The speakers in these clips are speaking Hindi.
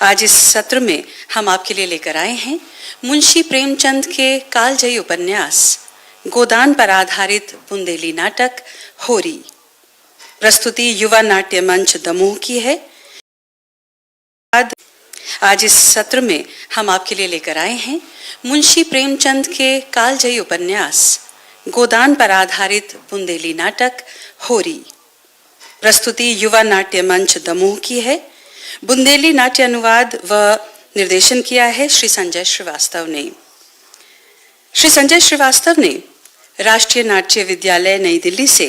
आज इस सत्र में हम आपके लिए लेकर आए हैं मुंशी प्रेमचंद के कालजयी उपन्यास गोदान पर आधारित बुंदेली नाटक होरी। प्रस्तुति युवा नाट्य मंच दमोह की है। आज इस सत्र में हम आपके लिए लेकर आए हैं मुंशी प्रेमचंद के कालजयी उपन्यास गोदान पर आधारित बुंदेली नाटक होरी। प्रस्तुति युवा नाट्य मंच दमोह की है। बुंदेली नाट्य अनुवाद व निर्देशन किया है श्री संजय श्रीवास्तव ने। श्री संजय श्रीवास्तव ने राष्ट्रीय नाट्य विद्यालय नई दिल्ली से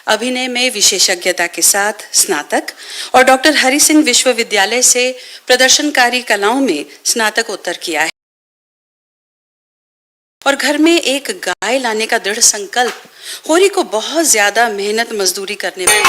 अभिनय में विशेषज्ञता के साथ स्नातक और डॉक्टर हरि सिंह विश्वविद्यालय से प्रदर्शनकारी कलाओं में स्नातकोत्तर किया है और घर में एक गाय लाने का दृढ़ संकल्प होरी को बहुत ज्यादा मेहनत मजदूरी करने में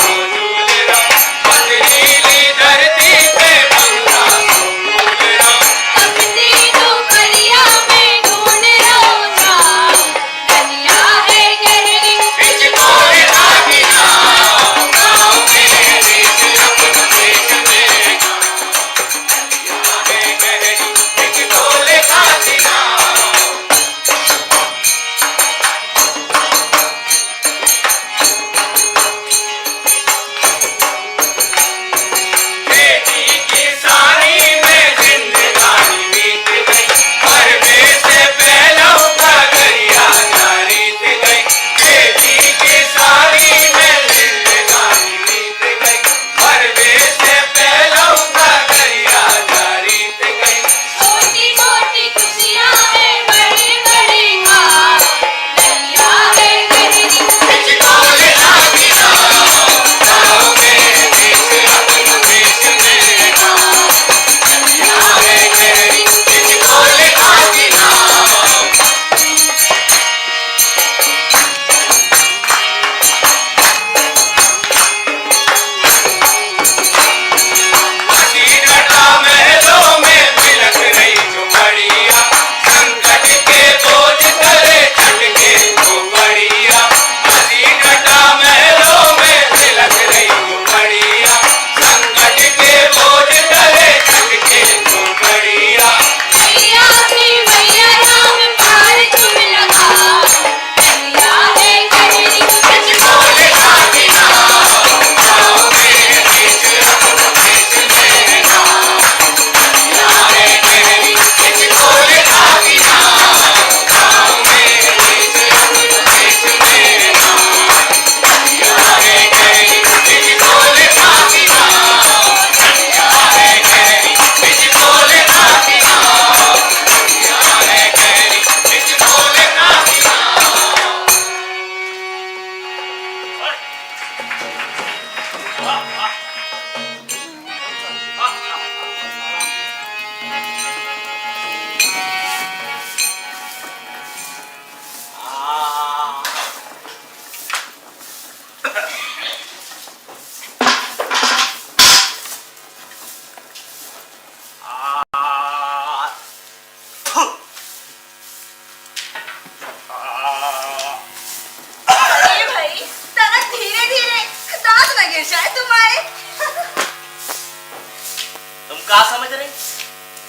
क्या समझ रही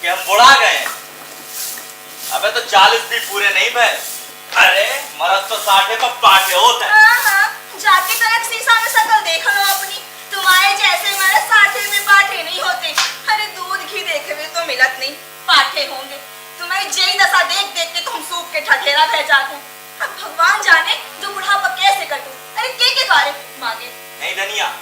कि हम बुढ़ा गए हैं? अबे तो 40 भी पूरे नहीं भय। अरे मरद तो 60 पर पाटे होते हैं। जाके तरफ शीशा में शक्ल देख लो अपनी। तुम्हारे जैसे मरद 60 में पाटे नहीं होते। अरे दूध घी देखे हुए तो मिलत नहीं, पाटे होंगे। तुम्हारी जई दशा देख देख के तुम सूख के ठठेरा बह जाते। अब भगवान जाने जो बुढ़ापा कैसे कटू। अरे के कारे मांगे नहीं धनिया,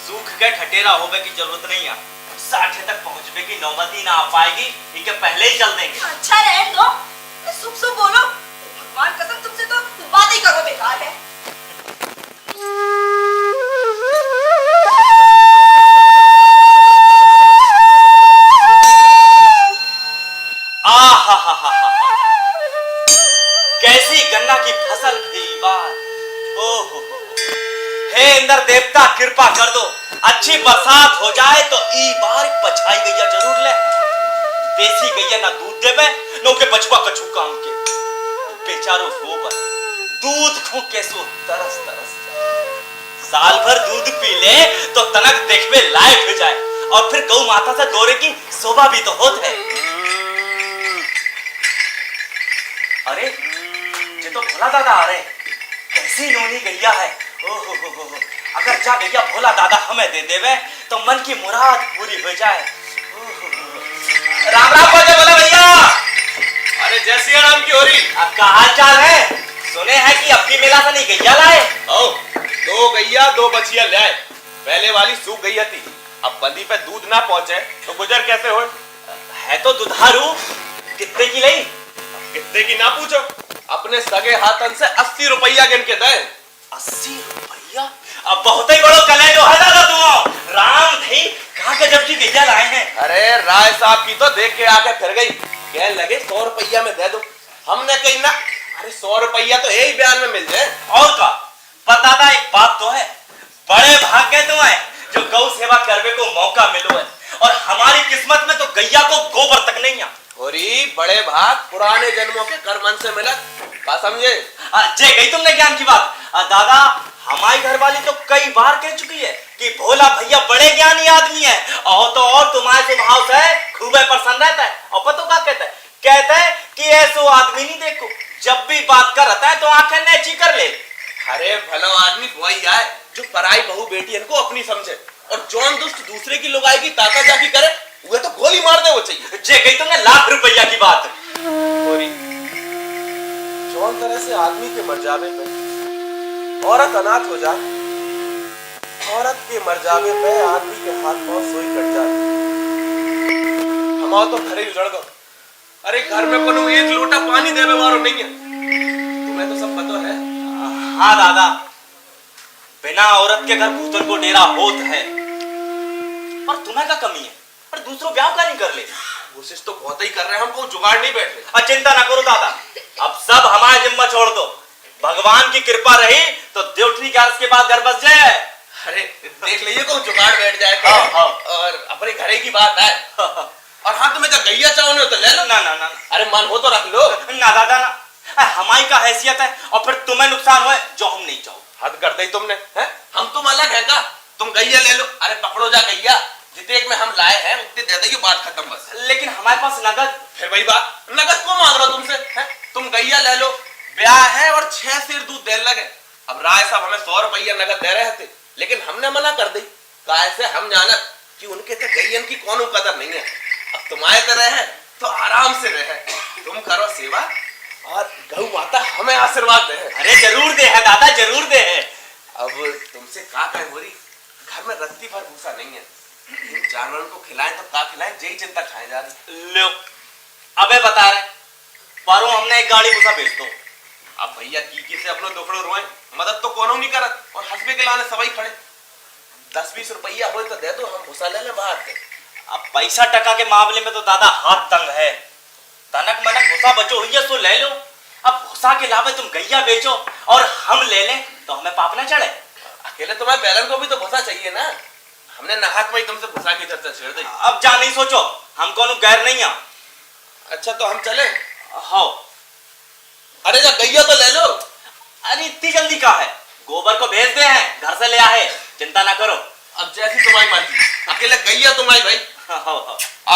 सूख के ठठेरा होवे की जरूरत नहीं है। 60 तक पहुंचने की नौबत ही ना आ पाएगी, ठीक है, पहले ही चल देंगे। अच्छा रहने दो, सुख सुख बोलो। भगवान कसम तुमसे तो बात ही करो बेकार है। कैसी गन्ना की फसल थी बात। ओहो, हे इंद्र देवता कृपा कर दो, अच्छी बरसात हो जाए तो ई बार पछाई गैया जरूर ले। देसी गैया ना दूध देवे न के बचवा कछु काम के, बेचारो गोबर दूध खो के सो तरस तरस साल भर दूध पी ले तो तनक देखवे लायक हो जाए, और फिर गौ माता से दौरे की शोभा भी तो होत है। अरे ये तो भोला दादा आ रहे, कैसी नोनी गैया है। ओहो हो, अगर जा गैया भोला दादा हमें दे देवे तो मन की मुराद पूरी हो जाए। राम राम बोले बोला भैया। अरे जय सिया राम की होरी। अब क्या हाल चाल है? सुने हैं कि अब की मेला से नहीं गैया लाए। ओ, 2 गैया 2 बछिया लाए। पहले वाली सूख गई थी, अब बंदी पे दूध ना पहुंचे तो गुजर कैसे हो? है तो दुधारू, कितने की लाई? कितने की ना पूछो, अपने सगे हाथन से 80 रुपया गिन के दे। 80 रुपया? अब बहुत ही बड़ो कलेजो है दादा तुम। राम थी कहाँ के जब की गैया लाए हैं। अरे राय साहब की तो देख के आके फिर गई, कहने लगे 100 रुपया में दे दो। हमने कही ना, अरे 100 रुपया तो यही बयान में मिल जाए। और का? पर दादा एक बात तो है, बड़े भाग्य तो है जो गौ सेवा करने को मौका मिलो है, और हमारी किस्मत में तो गैया को गोबर तक नहीं है। होरी बड़े भाग पुराने जन्मों के कर्मन से मिला, क्या समझे? जे गई तुमने ज्ञान की बात। दादा हमारी घरवाली तो कई बार कह चुकी है कि भोला भैया बड़े ज्ञानी आदमी है, और तो और तुम्हारे स्वभाव से खूब प्रसन्न रहता है। और पता क्या कहता है कि ऐसो आदमी नहीं देखो, जब भी बात करता है तो आंखें नैची कर ले। अरे भलो आदमी वही है जो पराई बहू बेटी इनको अपनी समझे, और जौन दुष्ट दूसरे की लुगाई की ताका जाकी करे वो तो गोली मार दे वो चाहिए। जे गई तुमने लाख रुपया की बात। होरी जौन तरह से आदमी के मर्जावे पे औरत अनाथ हो जाए, औरत के मर्जावे पे आदमी के हाथ पांव सोई कट जाए, हमारा तो घर ही उजड़ गो। अरे घर में कोनो एक लोटा पानी देवे वारो नहीं है, तुम्हें तो सब पता है। हाँ दादा, बिना औरत के घर भूतन को डेरा होत है, पर तुम्हें क्या कमी है? पर दूसरों ब्याह का नहीं कर ले? कोशिश तो बहुत ही कर रहे हैं, हमको जुगाड़ नहीं बैठ रहे। चिंता ना करो दादा, अब सब हमारे जिम्मा छोड़ दो। भगवान की कृपा रही तो देवठी का के बाद घर बस जाए। अरे देख लीजिए कौन जुगाड़ बैठ जाए तो। हाँ, हाँ। और अपने घरे की बात है। और हाँ तुम्हें जब गैया चाहो तो ले लो। ना। अरे मन हो तो रख लो। ना दादा ना, हमारी का हैसियत है, और फिर तुम्हें नुकसान हुए जो हम नहीं चाहो। हद कर दी तुमने है? हम तुम अलग है का? तुम गैया ले लो। अरे पकड़ो जा गैया, जितने में हम लाए हैं उतने दे देंगे, बात खत्म बस। लेकिन हमारे पास नगद। फिर वही बात, नगद को मांग रहा तुमसे है? तुम गैया ले लो, ब्याह है और 6 सेर दूध देने लगे। अब राय साहब हमें 100 रुपया नगद दे रहे थे, लेकिन हमने मना कर दी। कैसे हम जाना कि उनके तो गैयन की कौन कदर नहीं है। अब तुम्हारे तरह है तो आराम से रहे, तुम करो सेवा और गौ माता हमें आशीर्वाद दे। अरे जरूर दे है दादा, जरूर दे है। अब तुमसे का कहे मोरी, घर में रत्ती भर भूसा नहीं है, जानवरों को खिलाएं तो का खिलाएं, यही चिंता खाए जा रही। लो अबे बता रहे पारो, हमने एक गाड़ी भूसा बेच दो। अब भैया की से अपनो दुखड़ो रोए, मदद तो कोनो नहीं करत, और हंसबे के लाने सभी खड़े। 10-20 रुपया हो तो दे दो, हम भूसा ले ले बाहर के। अब पैसा टका के मामले में तो दादा हाथ तंग है। तनक मनक भूसा बचो हुई है तो ले लो। अब भूसा के अलावा तुम गैया बेचो और हम ले लें तो हमें पाप ना चढ़े। अकेले तुम्हारे बैलन को भी तो भूसा चाहिए ना। हमने नहाक में ही तुमसे भूसा की चर्चा छेड़ दी। अब जा नहीं सोचो, हम कोनो गैर नहीं है। अच्छा तो हम चले? हाँ। अरे जा गैया तो ले लो। अरे इतनी जल्दी का है? गोबर को भेज दे हैं, घर से ले आए, चिंता ना करो। अब जैसी तुम्हारी मर्जी, अकेले गैया तुम्हारी भाई। हाँ। आ, आ,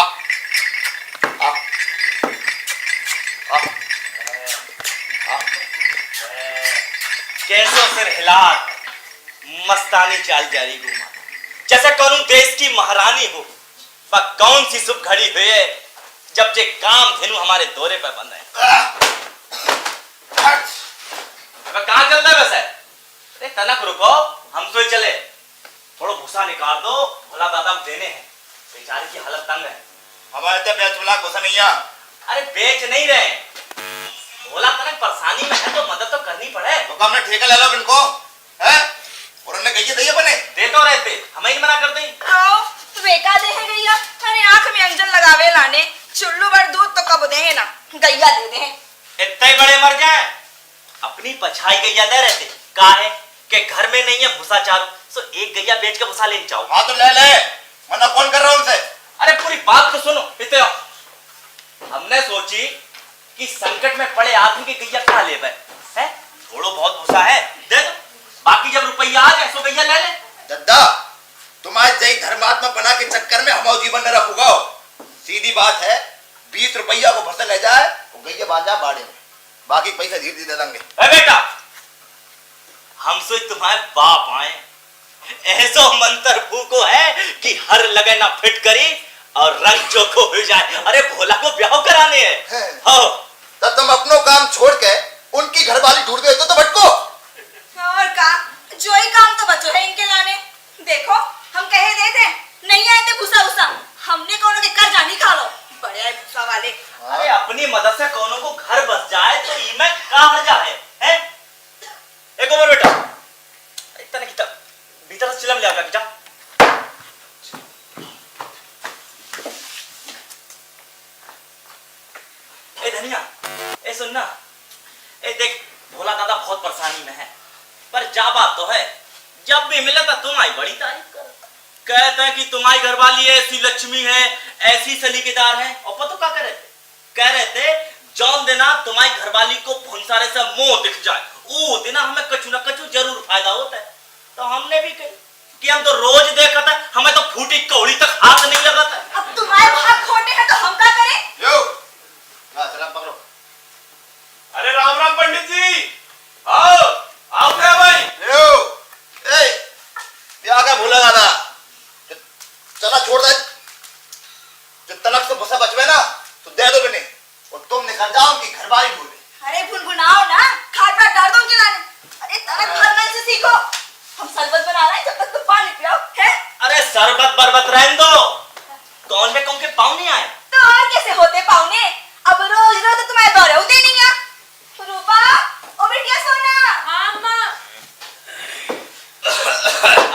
आ, आ, कैसो सिर हिलात मस्तानी चाल जारी घूमा, जैसे कौन देश की महारानी हो। पर कौन सी शुभ घड़ी हुई है जब जे काम धेनु हमारे दौरे पर बंद है। कहाँ चलता है वैसे? अरे तनक रुको, हम तो ही चले। थोड़ा भूसा निकाल दो, भोला दादा देने हैं, बेचारे की हालत तंग है। हमारे तो बेच भुला घुसा नहीं है। अरे बेच नहीं रहे, भोला तनक परेशानी में है तो मदद तो करनी पड़े। तो हमने ठेका ले लो इनको, हैं? और उन्हें गैया दैया बने दे तो रहे थे, हमें ही मना कर दी। आओ तो बेका दे है गैया, अरे आंख में अंजन लगावे लाने, चुल्लू भर दूध तो कब दे है ना, गैया दे दे। इतने बड़े मर जाए, अपनी पछाई गैया दे रहे थे। कहा है कि घर में नहीं है भूसा चारो, सो एक गैया बेच के भूसा ले जाओ। हाँ तो ले ले, मना कौन कर रहा उनसे? अरे पूरी बात तो सुनो। इतने हमने सोची कि संकट में पड़े आदमी की गैया खा ले है, थोड़ो बहुत भूसा है दे दो, बाकी जब रुपया आ जाए सो गैया ले ले। दद्दा, तुम्हारे जय धर्मात्मा बना के चक्कर में रुपया को भरसे ले जाए वो गैया बांध जा बाड़े में, बाकी पैसा धीरे धीरे दे देंगे। ए बेटा, हमसे तुम्हारे बाप आए, ऐसो मंत्र फूको है कि हर लगे ना फिट करी और रंग चोखो हो जाए। अरे भोला को ब्याह कराने है। हो तब तुम अपनो काम छोड़ के उनकी घरवाली ढूंढ गए तो भटको। और का जो ही काम तो बचो है इनके लाने। देखो हम कहे देते नहीं आए थे भूसा भूसा, हमने कौनों के कर जानी खा लो बड़े आए भूसा वाले। अरे अपनी मदद से कौनों को घर बस जाए तो इमे कहाँ जाए हैं? एक और बेटा, इतना कितना भीतर से चिलम ले आकर जा। ए धनिया, ए सुनना, ए देख भोला दादा बहुत परेशानी में है, पर जा बात तो है, जब भी मिले तो तुम्हारी बड़ी तारीफ कर, कहते हैं कि तुम्हारी घरवाली ऐसी लक्ष्मी है, ऐसी सलीकेदार है। और पता क्या कह रहे थे जौन देना तुम्हारी घरवाली को भुनसारे से मुंह दिख जाए वो देना हमें कछु ना कछु जरूर फायदा होता है। तो हमने भी कही कि हम तो रोज देखा था, हमें तो फूटी कौड़ी तक हाथ नहीं लगा था। अब तुम्हारे भाग खोटे हैं तो हम क्या करें? यो सलाम पकड़ो। अरे राम राम पंडित जी, आओ आओ क्या भाई। यो ए ब्याह का भूला दादा चला छोड़ दे, जो तलक से भूसा बचवे ना तो दे दो मैंने, और तुम निकल जाओ कि घरवाली ढूंढे। अरे भुनभुनाओ ना, खाटा डाल दो उनके लाने। अरे तलक भरने से सीखो, हम शरबत बना रहे हैं जब तक तुम पानी पियो है। अरे शरबत बरबत रहने दो, कौन में कौन के पाँव नहीं आए। तो और कैसे होते पाउने, अब रोज रोज तो तुम्हारे दौरे होते नहीं है। रूपा ओ बेटिया सोना। हाँ माँ।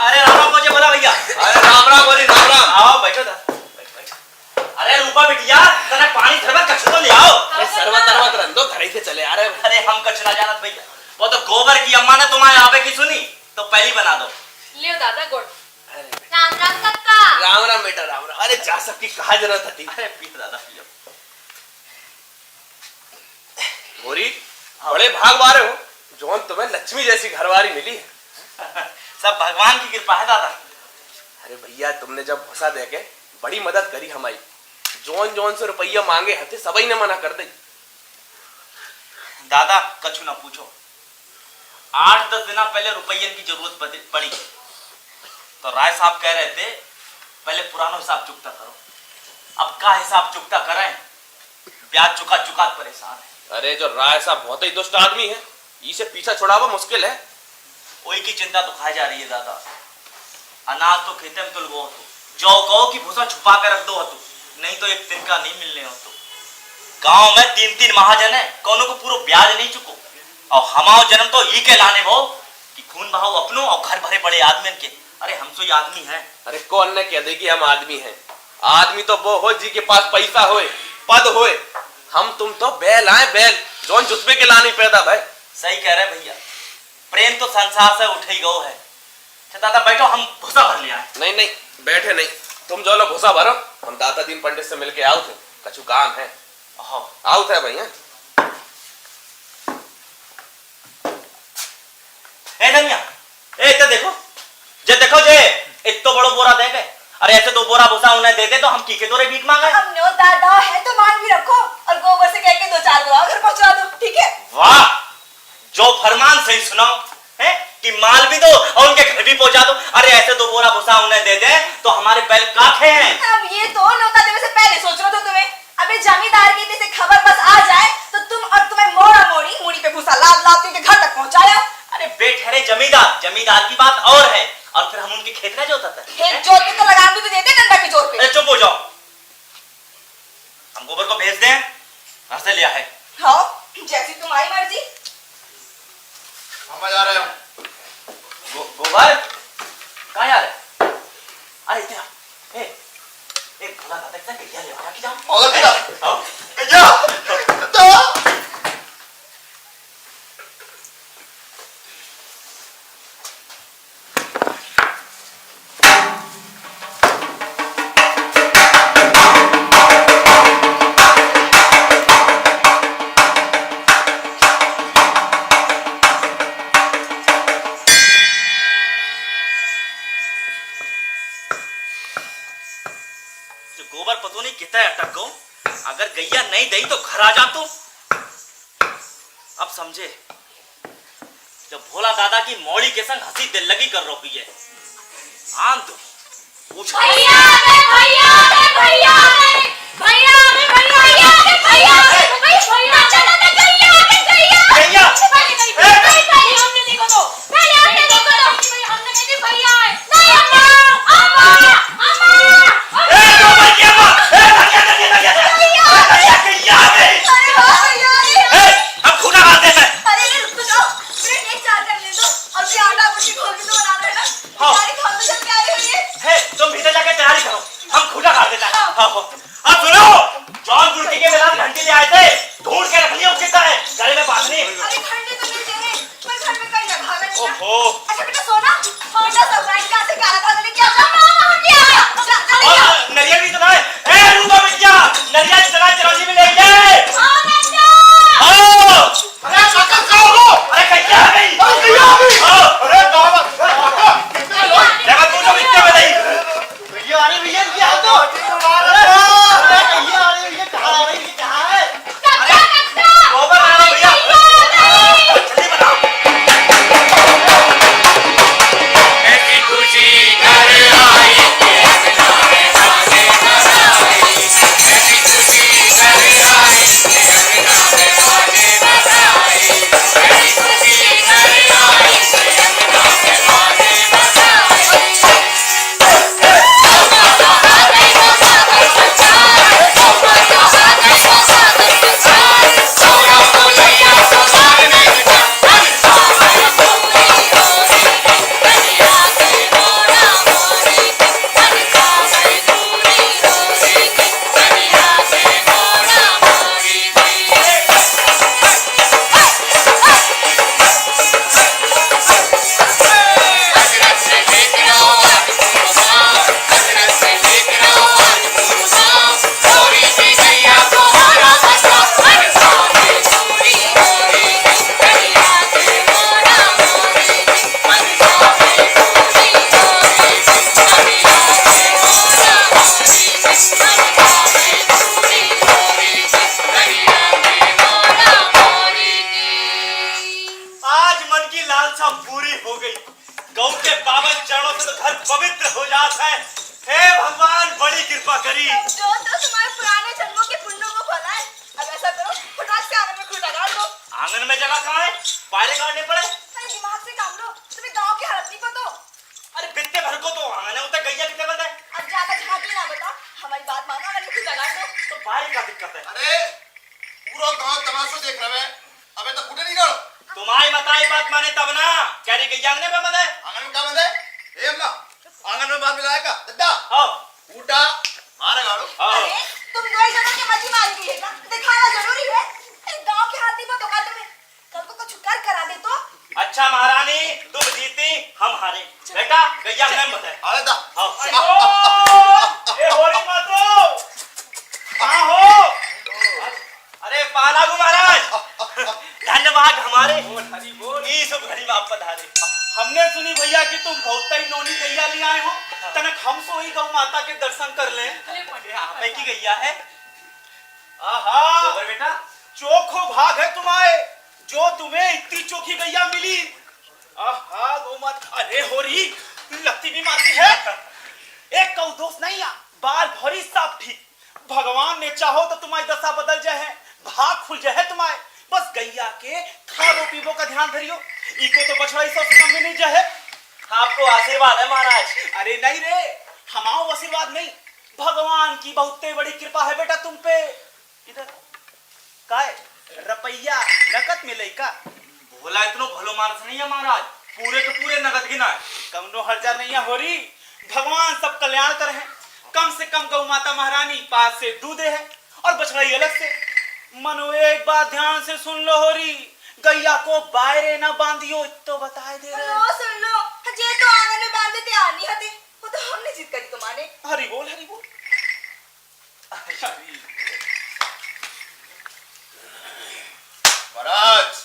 अरे राम राम मुझे बोला भैया। अरे राम राम बोली राम राम। आओ बैठो बैठो। अरे रूपा बिटिया तना पानी शरबत कछु तो ले आओ। अरे सरबत तरबत रन दो, घर ही से चले आ रहे हैं। अरे हम कछु ना जानत भैया, वो तो गोबर की अम्मा ने तुम्हारे आवे की सुनी तो पहली बना दो। लियो दादा गुड़। राम राम कक्का। राम राम बेटा राम राम। अरे जा सबकी कहा जरूरत थी। अरे पियो दादा पियो। गोरी बड़े भाग वारे हो, जौन तुम्हें लक्ष्मी जैसी घरवाली मिली है। सब भगवान की कृपा है दादा। अरे भैया तुमने जब भसा दे के बड़ी मदद करी हमारी, जौन जौन से रुपया मांगे हथे सबई ने मना कर दी। दादा कछु ना पूछो, 8-10 दिन पहले रुपये की जरूरत पड़ी तो राय साहब कह रहे थे पहले पुराना हिसाब चुकता करो। अब का हिसाब चुकता करें, ब्याज चुका चुका परेशान है। अरे जो राय साहब बहुत ही दुष्ट आदमी है, इसे पीछा छुड़ावा मुश्किल है। वही की चिंता तो खाई जा रही है दादा। अनाज तो खेते में तुलगो हो, जो कहो कि भूसा छुपा कर रख दो हो तो, नहीं तो एक तिनका नहीं मिलने हो तो। गांव में 3-3 महाजन है, कौनों को पूरा ब्याज नहीं चुको, और हमाओ जन्म तो ये के लाने भो कि खून बहाओ अपनों और घर भरे बड़े आदमी के। अरे हम तो ये आदमी है। अरे कौन ने कह दे कि हम आदमी हैं? आदमी तो वो हो जी के पास पैसा होए, पद होए। हम तुम तो बैल आए, बैल जौन जुस्बे के लाने पैदा भाई। सही कह रहे भैया, प्रेम तो संसार से उठ ही गो है। दादा बैठो, हम भूसा भर ले आए। नहीं नहीं बैठे नहीं, तुम जो लो भूसा भरो, हम दादा दीन पंडित से मिलके आओ थे, कछु काम है। आओ थे भैया। ए धनिया, ए इधर देखो, जे देखो जे इतो बड़ो बोरा दे गए। अरे ऐसे 2 बोरा भूसा उन्हें दे दे तो हम की के दोरे भीख मांगे। हमने वो दादा है तो मान भी रखो, और गोबर से कह के 2-4 बोरा घर पहुंचा दो, ठीक है? वाह, जो फरमान सही सुनाओ है कि माल भी दो और उनके घर भी पहुंचा दो। अरे ऐसे 2 बोरा भूसा उन्हें दे दे तो हमारे बैल काखे हैं। अब ये तो न्योता देने से पहले सोच रहे थे तुम्हें। अबे जमींदार की जैसे खबर बस आ जाए तो तुम और तुम्हें मोड़ा मोड़ी मुड़ी पे भूसा लाद लाद के घर तक पहुंचाया। अरे बेठहरे जमींदार, जमींदार की बात और है, और फिर हम उनके खेत में जोता था। खेत जोत के तो लगाम भी तो देते डंडा के जोर पे। अरे चुप हो जाओ, हम गोबर को भेज दें, घर से लिया है। हाँ जैसी तुम्हारी मर्जी। हम जा रहे हो। गोबर कहाँ जा रहे? अरे इधर ए भोला दादा कितना गैया ले आया कि जाओ। और क्या? आओ। जा तो गोबर पतो नहीं कितना अटक गो, अगर गैया राजा तू अब समझे जब भोला दादा की मौड़ी के संग हंसी दिल लगी कर रोकी है आम तो पूछ भैया रे भैया रे भैया रे भैया रे भैया रे भैया रे भैया चलो ना भैया रे भैया भैया पहले हमने देखो तो पहले हमने देखो तो हमने कहे भैया है नहीं अम्मा अम्मा अम्मा ए तो भैया भैया हम खुदा आते हैं अरे रुक जाओ मेरे एक चार कर ले दो और फिर आटा कुछ घोल के तो बना देना हाँ। सारी खाने से तैयारी हुई है है तुम भीतर जाके तैयारी करो हम खुदा खा देता है हाँ अब सुनो जॉन गुड़की के मिलान घंटी ले आए थे ढूंढ के रख लिया कितना है गले में बांधनी अरे घंटे तो मिलते हैं पर घर में कहीं रखा नहीं है ओहो अच्छा बेटा सोना बेटा सरप्राइज का से काला था लेके आ जाओ हम क्या जल्दी और आओ नरियल भी चलाए ए रूपा बिटिया नरियल चला चरौजी में ले गए हां बेटा आओ अरे काका कहाँ हो? अरे कैया आ गई अरे कहाँ आ गई? आओ अरे काका कितना लोग देखा तू जो बिटिया में नहीं भैया अरे भैया क्या हाल तो अरे भैया अरे भैया कहाँ आ रही है कहाँ है कक्का कक्का गोबर आ रहा भैया जल्दी बताओ ऐसी खुशी घर आई के अंगना में बाजे बजाई ऐसी खुशी घर आई के अंगना में बाजे बजाई ऐसी खुशी घर आई के अंगना में बाजे आज मन की लालसा पूरी हो गई गौ के पावन चरणों से तो घर पवित्र हो जाता है हे भगवान बड़ी कृपा करी जो तो तुम्हारे पुराने जन्मों के पुण्यों को भला है अब ऐसा करो फटाक से आंगन में खुटा डाल दो आंगन में जगह कहाँ है पायरे काटने पड़े अरे दिमाग से काम लो तुम्हें गांव की हालत नहीं पता अरे बित्ते भर को तो आंगन है उतर गैया कितने बंद है अब ज्यादा झांकी ना बता हमारी बात मानो आंगन में खुटा डाल दो तो पायरे का दिक्कत है अरे पूरा गांव तमाशा देख रहा है अबे तो फुटे नहीं डालो तुम्हारी बताई बात माने तब ना कह रही गैया आंगन में बंद है आंगन में क्या बंद है ए अम्मा आंगन में बात मिलाया का दद्दा हाँ फूटा मारे गाड़ो हाँ अरे तुम दो ही जनों की मछली मारी गई है क्या दिखाना जरूरी है अरे गांव की हालत नहीं पता तुम्हें कल को कुछ कर करा दे तो अच्छा महारानी तुम जीती हम हारे बेटा गैया आंगन में बंद है अरे दा हाँ ए होरी मातो कहाँ हो अरे पालागु महाराज धन्यवाद हमारे इस घड़ी में आप पधारे हमने सुनी भैया कि तुम बहुत ही नौनी गैया ले आए हो तनक हम सो ही गौ माता के दर्शन कर ले यहाँ की गैया है आहा बेटा चोखो भाग है तुम्हारे जो तुम्हें इतनी चोखी गैया मिली आहा गौ माता अरे होरी लगती भी मारती है एक कौ दोस्त नहीं आ बार भरी सब ठीक भगवान ने चाहो तो तुम्हारी दशा बदल जाए भाग खुल जाए तुम्हारे बस गैया के खादो पीबो का ध्यान धरियो इको तो बछड़ा ही सब कम में नहीं जाए आपको आशीर्वाद है महाराज अरे नहीं रे हमाओ आशीर्वाद नहीं भगवान की बहुत बड़ी कृपा है बेटा तुम पे इधर काय रुपया नकद मिले का भोला इतनो भलो मानस नहीं है महाराज पूरे के पूरे नगद गिना है कमनो हर्जा नहीं है होरी भगवान सब कल्याण कर है कम से कम गौ माता महारानी पास से दूधे है और बछड़ाई अलग से मनो एक बात ध्यान से सुन लो होरी गैया को बायरे ना बांधियो तो बताए दे रहे लो सुन लो जे तो आंगन में बांधे थे आनी हते वो तो हमने जिद करी तुम्हारे हरी बोल हरी बोल महाराज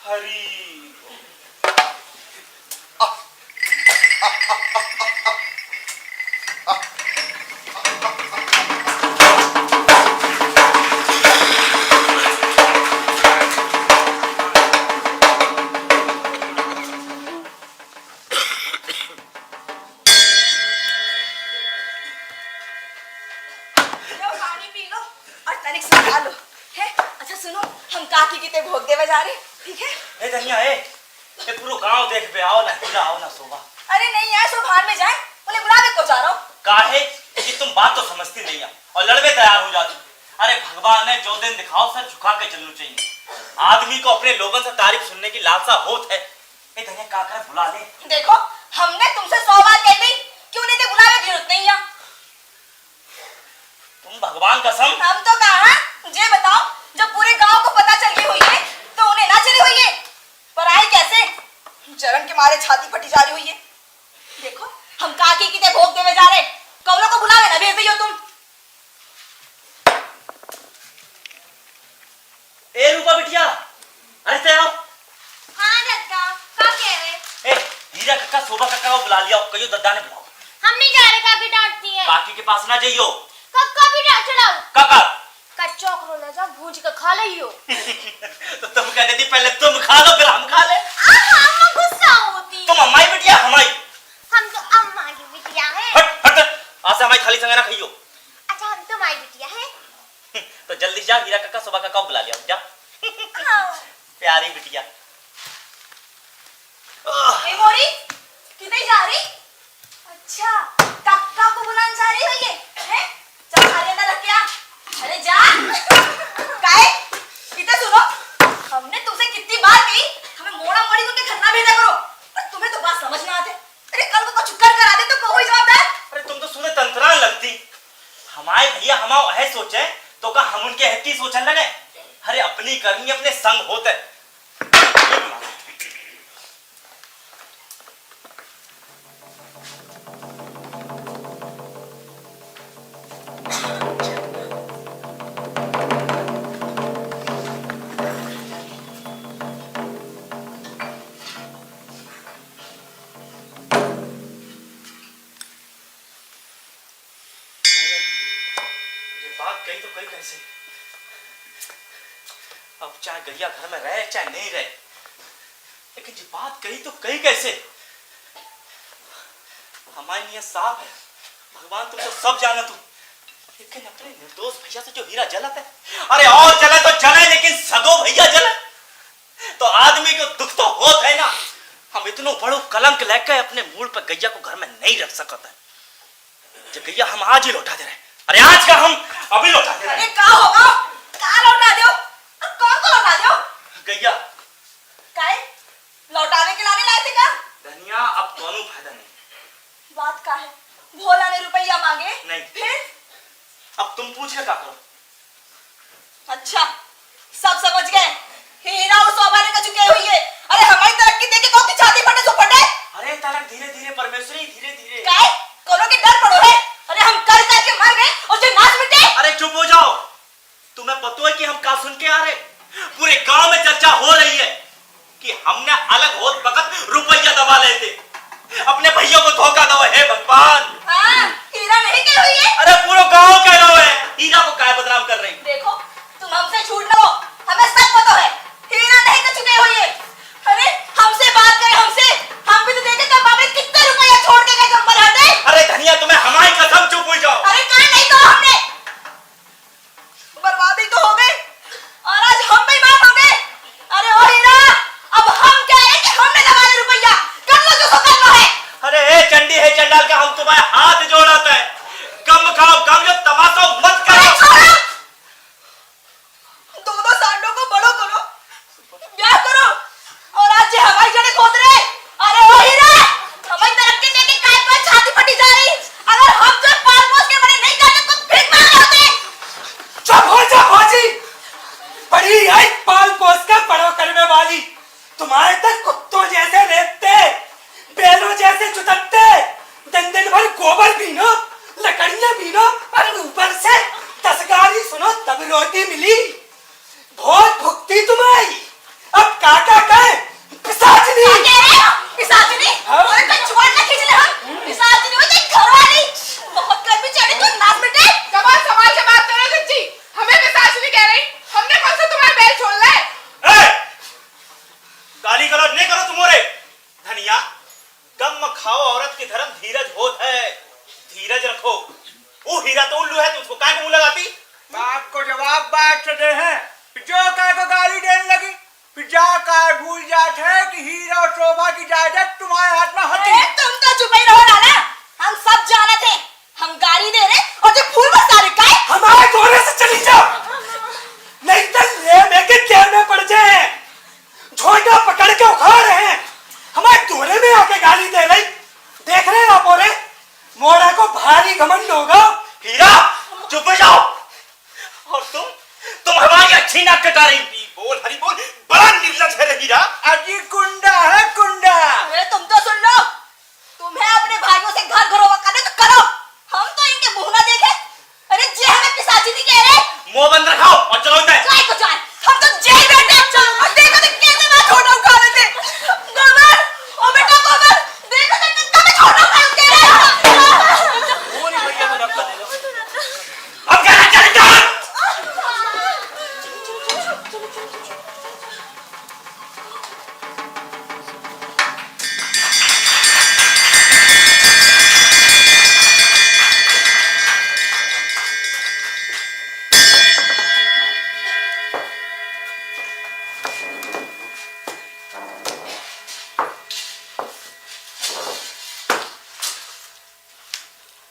हरी काकी की ते भोग देवे जा रहे, ठीक है? ए धनिया ए पूरा गांव देख पे आओ ना, हीरा आओ ना शोभा। अरे नहीं यार, सो भाड़ में जाए, उन्हें बुलावे को जा रहा हूँ। काहे कि तुम बात तो समझती नहीं है और लड़वे तैयार हो जाती। अरे भगवान ने जो दिन दिखाओ सर झुका के चलना चाहिए। आदमी को अपने लोगों से तारीफ सुनने की लालसा होत है। ए धनिया का करे बुला ले। देखो, हमने तुमसे 100 बार कह दी कि उन्हें ते बुलावे की जरूरत नहीं है। तुम भगवान कसम। हम तो कहा, ये बताओ, जब पूरे गांव को पता चल गई हुई है तो उन्हें ना चली हुई है, पर आई कैसे? जलन के मारे छाती फटी जा रही हुई है। देखो, हम काकी की ते भोग देवे जा रहे, कौलों को बुलावे ना भेज दियो तुम। ए रूपा बिटिया, अरे ते आओ। हाँ दद्दा, का कह रहे? ए हीरा कक्का शोभा कक्का को बुला लिया, कहियो दद्दा ने बुलाओ। हम नहीं जा रहे, काकी डांटती है। काकी के पास ना जाइयो। कक्का भी डांट चढ़ाओ। काका कच्चा करोला जा भूंज के खा लियो। तो तुम कह देती पहले तुम खा लो फिर हम खा ले। अम्मा गुस्सा होती। तुम अम्माई बिटिया हमाई। हम तो अम्मा की बिटिया है। हट हट, आज से हमारी थाली संग ना खाइयो। अच्छा, हम तो माई बिटिया है। तो जल्दी जा, हीरा कक्का शोभा कक्का को बुला लिया जा। प्यारी बिटिया। ए मोरी, किधर जा रही? अच्छा, कक्का को बुलाने जा रही हो ये? हैं? चल थाली अंदर रख के आ। अरे जा। काहे? इधर सुनो, हमने तुमसे कितनी बार कही, हमें मोड़ा मोड़ी तुमने घर ना भेजा करो, पर तुम्हें तो बात समझ ना आते। अरे कल को कुछ कर करा दे तो कहो ही जवाबदार। अरे तुम तो सुने तंत्रा लगती। हमारे भैया हमाओ ऐ सोचे तो का हम उनके हत्ती सोचने लगे। अरे अपनी करनी अपने संग होते। बात कही तो कही कैसे? अब चाहे गैया घर में रहे चाहे नहीं रहे, लेकिन ये बात कही तो कही कैसे? हमारी नियत साफ है, भगवान तुम तो सब जाना तुम, लेकिन अपने निर्दोष भैया से जो हीरा जलत है, अरे और जले तो जले, लेकिन सगो भैया जले तो आदमी को दुख तो होत है ना। हम इतनो बड़ो कलंक लेकर अपने मूल पर गैया को घर में नहीं रख सकते हैं। जो गैया हम आज ही लौटा दे रहे हैं। अरे आज का हम अभी लौटा दे रहे हैं। अरे का होगा? का लौटा दो? और कौन को लौटा दो? गैया काहे? लौटाने के लाने लाए थे का? धनिया अब दोनों फायदा नहीं। बात का है? भोला ने रुपया मांगे? नहीं। फिर? अब तुम पूछ ले क्या करो? अच्छा, सब समझ गए। हीरा और शोभा ने चुके हुई है। अरे हमारी तरक्की देख के कौन की छाती फटे सो फटे? अरे तारक धीरे धीरे परमेश्वरी धीरे धीरे। काहे? कोनो के डर पड़ो है? अरे हम कर करके मर गए और जो नाच मिटे? अरे चुप हो जाओ। तुम्हें पता है कि हम क्या सुन के आ रहे? पूरे गांव में चर्चा हो रही है कि हमने अलग होत वक्त रुपया दबा ले थे। अपने भैया को धोखा दो है भगवान। हाँ, हीरा नहीं कही हुई है? अरे पूरा गांव कह रहा है हीरा को काय बदनाम कर रही। देखो, तुम हमसे झूठ लो, हमें सब पता है। हीरा नहीं कर चुके हुई है। अरे हमसे बात करे, हमसे हम भी तो देखे कब बाबे कितने रुपया छोड़ के गए जब मराते। अरे धनिया तुम्हें हमारी कसम, चुप हो जाओ। अरे कहा नहीं तो हमने बर्बादी तो हो गई और आज हम भी मार हो गए। अरे ओ हीरा, अब हम कह रहे कि हमने दबा ले रुपया, कर लो जो सो करना है। अरे हे चंडी हे चंडाल का हम तुम्हारे हाथ जोड़ते हैं। कम खाओ कम, जो तमाशा मत अरे करो। छोड़ो, दो सांडों को बड़ो करो, ब्याह करो और आज ये हमारी जड़ें खोद रहे। अरे ओ हीरा, हमारी तरक्की देख के काय पर छाती फटी जा रही। अगर हम जो पाल पोस के बड़े नहीं करते तो फिर मार होते। चुप हो जा भाजी, बड़ी आई पाल पोस का बड़ो करने वाली। तुम्हारे तक कुत्तों जैसे रेतते, बैलों जैसे चुतकते, दिन दिन भर गोबर हीरा का भूल जाते हैं कि हीरा और शोभा की जायदाद तुम्हारे हाथ में होती है। तुम तो चुप ही रहो लाला, हम सब जाने थे। हम गाली दे रहे और जो फूल बरसा रहे का है? हमारे कोने से चली जाओ, नहीं तो ले के जेल में पड़ जाए। झोंका पकड़ के उखाड़ रहे हैं, हमारे दूरे में आके गाली दे रही। देख रहे हैं आप बोले मोड़ा को भारी घमंड होगा। हीरा चुप हो जाओ। और तुम हमारी अच्छी नाक कटा रही थी। बोल हरी बोल, बड़ा निर्लज है रे हीरा। अजी कुंडा है कुंडा। अरे तुम तो सुन लो, तुम्हें अपने भाइयों से घर घरों करने तो करो, हम तो इनके मुंह ना देखे। अरे जे हमें पिशाची नहीं कह रहे। मुंह बंद रखाओ और चलो इधर। जाए तो जाए, हम तो जेल बैठे हैं। चलो और देखो तो कैसे मैं छोटा उठा लेते। गोबर, ओ बेटा गोबर, देखो तो कितना मैं छोटा उठा लेते हैं। वो नहीं भैया को रखा दे लो। अब क्या चल जा।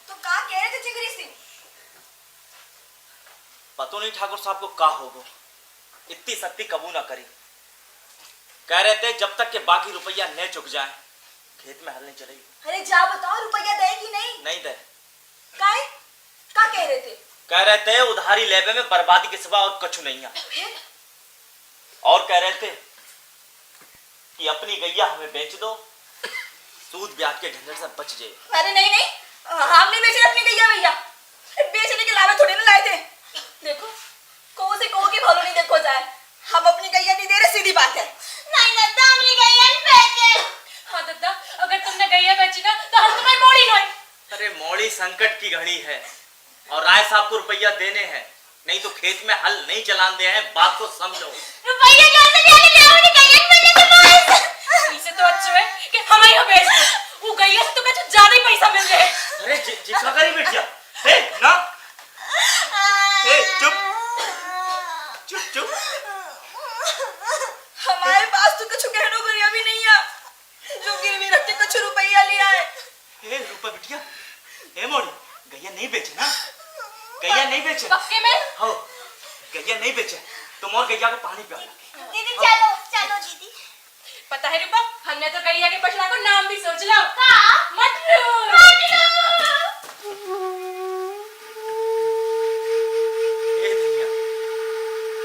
तो कहाँ कह रहे थे चिंगरी सिंह? पतो नहीं ठाकुर साहब को का होगो, इतनी सख्ती कबू ना करी। कह रहे थे जब तक के बाकी रुपया न चुक जाए खेत में हल नहीं चलेगी। अरे जा बताओ, रुपया देगी नहीं? नहीं दे। काहे? का कह रहे थे? कह रहे थे उधारी लेवे में बर्बादी के सिवा और कुछ नहीं है। फिर? और कह रहे थे कि अपनी गैया हमें बेच दो, सूद ब्याज के झंझट से बच जाए। अरे नहीं नहीं, हम नहीं बेच रहे अपनी गैया भैया। बेचने के लावे थोड़ी ना लाए थे। देखो को से को के भलो नहीं देखो जाए, हम अपनी गैया नहीं दे रहे, सीधी बात है। नहीं दद्दा, हमने गैया नहीं बेचे। हाँ दद्दा, अगर तुमने गैया बेची ना तो हम तुम्हारी मोड़ी नहीं। अरे मौड़ी संकट की घड़ी है और राय साहब को रुपया देने हैं, नहीं तो खेत में हल नहीं चलान दे हैं। बात को समझो। रुपया कैसे जाने ले आओ, गैया नहीं बेचे। इसे तो अच्छा है कि हम ही बेच दो। वो गैया से तो कुछ ज्यादा ही पैसा मिल जाए। अरे जिसका करी बेटिया, हे ना, हे चुप चुप चुप। हमारे पास तो कुछ कहनो गरिया भी नहीं है, जो गिरवी रख के कुछ रुपया लिया है। हे रूपा बिटिया, हे मौड़ी गैया नहीं बेचे ना, गैया नहीं बेचे। पक्के में? हो गैया नहीं बेचे, तुम और गैया को पानी पिला। दीदी चलो चलो दीदी। पता है रूपा, हमने तो गैया के पछला को नाम भी सोच लो। मटरू। हे भैया,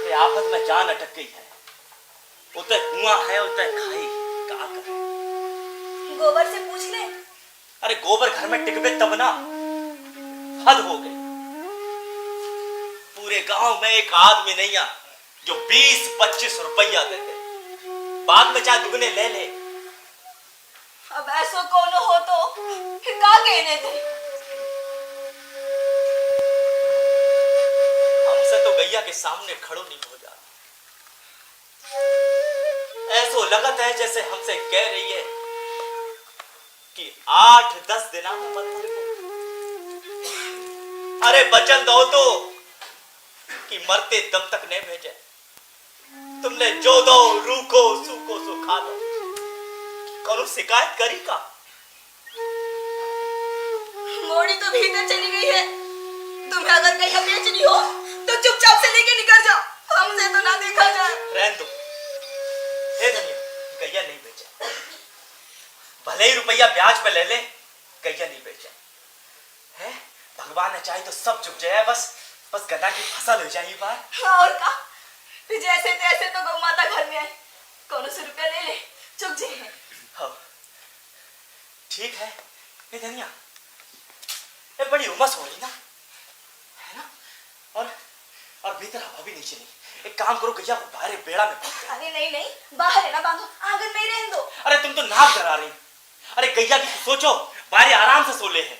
ये आफत में जान अटक गई है। उतर कुआं है, उतर खाई का करे। गोबर से पूछ ले। अरे गोबर घर में टिकबे तब ना, हद हो गई। पूरे गांव में एक आदमी नहीं आ जो 20-25 रुपया दे दे, बाद में चाहे दुगने ले ले। अब ऐसो कोनो हो तो फिर का कहने थे? हमसे तो गैया के सामने खड़ो नहीं हो जा। ऐसो लगत है जैसे हमसे कह रही है कि 8-10 दिना में मत देखो। अरे बचन दो तो कि मरते दम तक नहीं भेजे। तुमने जो दो रूखो सूखो सो खा लो। करो शिकायत करी का? मोड़ी तो भीतर चली गई है। तुम्हें अगर गैया बेचनी हो तो चुपचाप से लेके निकल जाओ, हमसे तो ना देखा जाए। रहन दो। हे धनिया, गैया नहीं बेचे, भले ही रुपया ब्याज पे ले ले, गैया नहीं बेचे है। भगवान ने चाहे तो सब चुक जाए, बस गधा की फसल हो जाए बार। और का फिर जैसे तैसे तो गौ माता घर में आई, कौन से रुपया ले ले, चुक जाए। हाँ ठीक है। हे धनिया, ये बड़ी उमस हो रही ना, है ना? और भीतर हवा भी नहीं चली। एक काम करो, गैया को बाहर बेड़ा में बांध दो। अरे नहीं नहीं, बाहर है ना बांधो, आंगन में ही रहने दो। अरे तुम तो नाक डरा रही। अरे गैया की सोचो, बाहर आराम से सो ले है।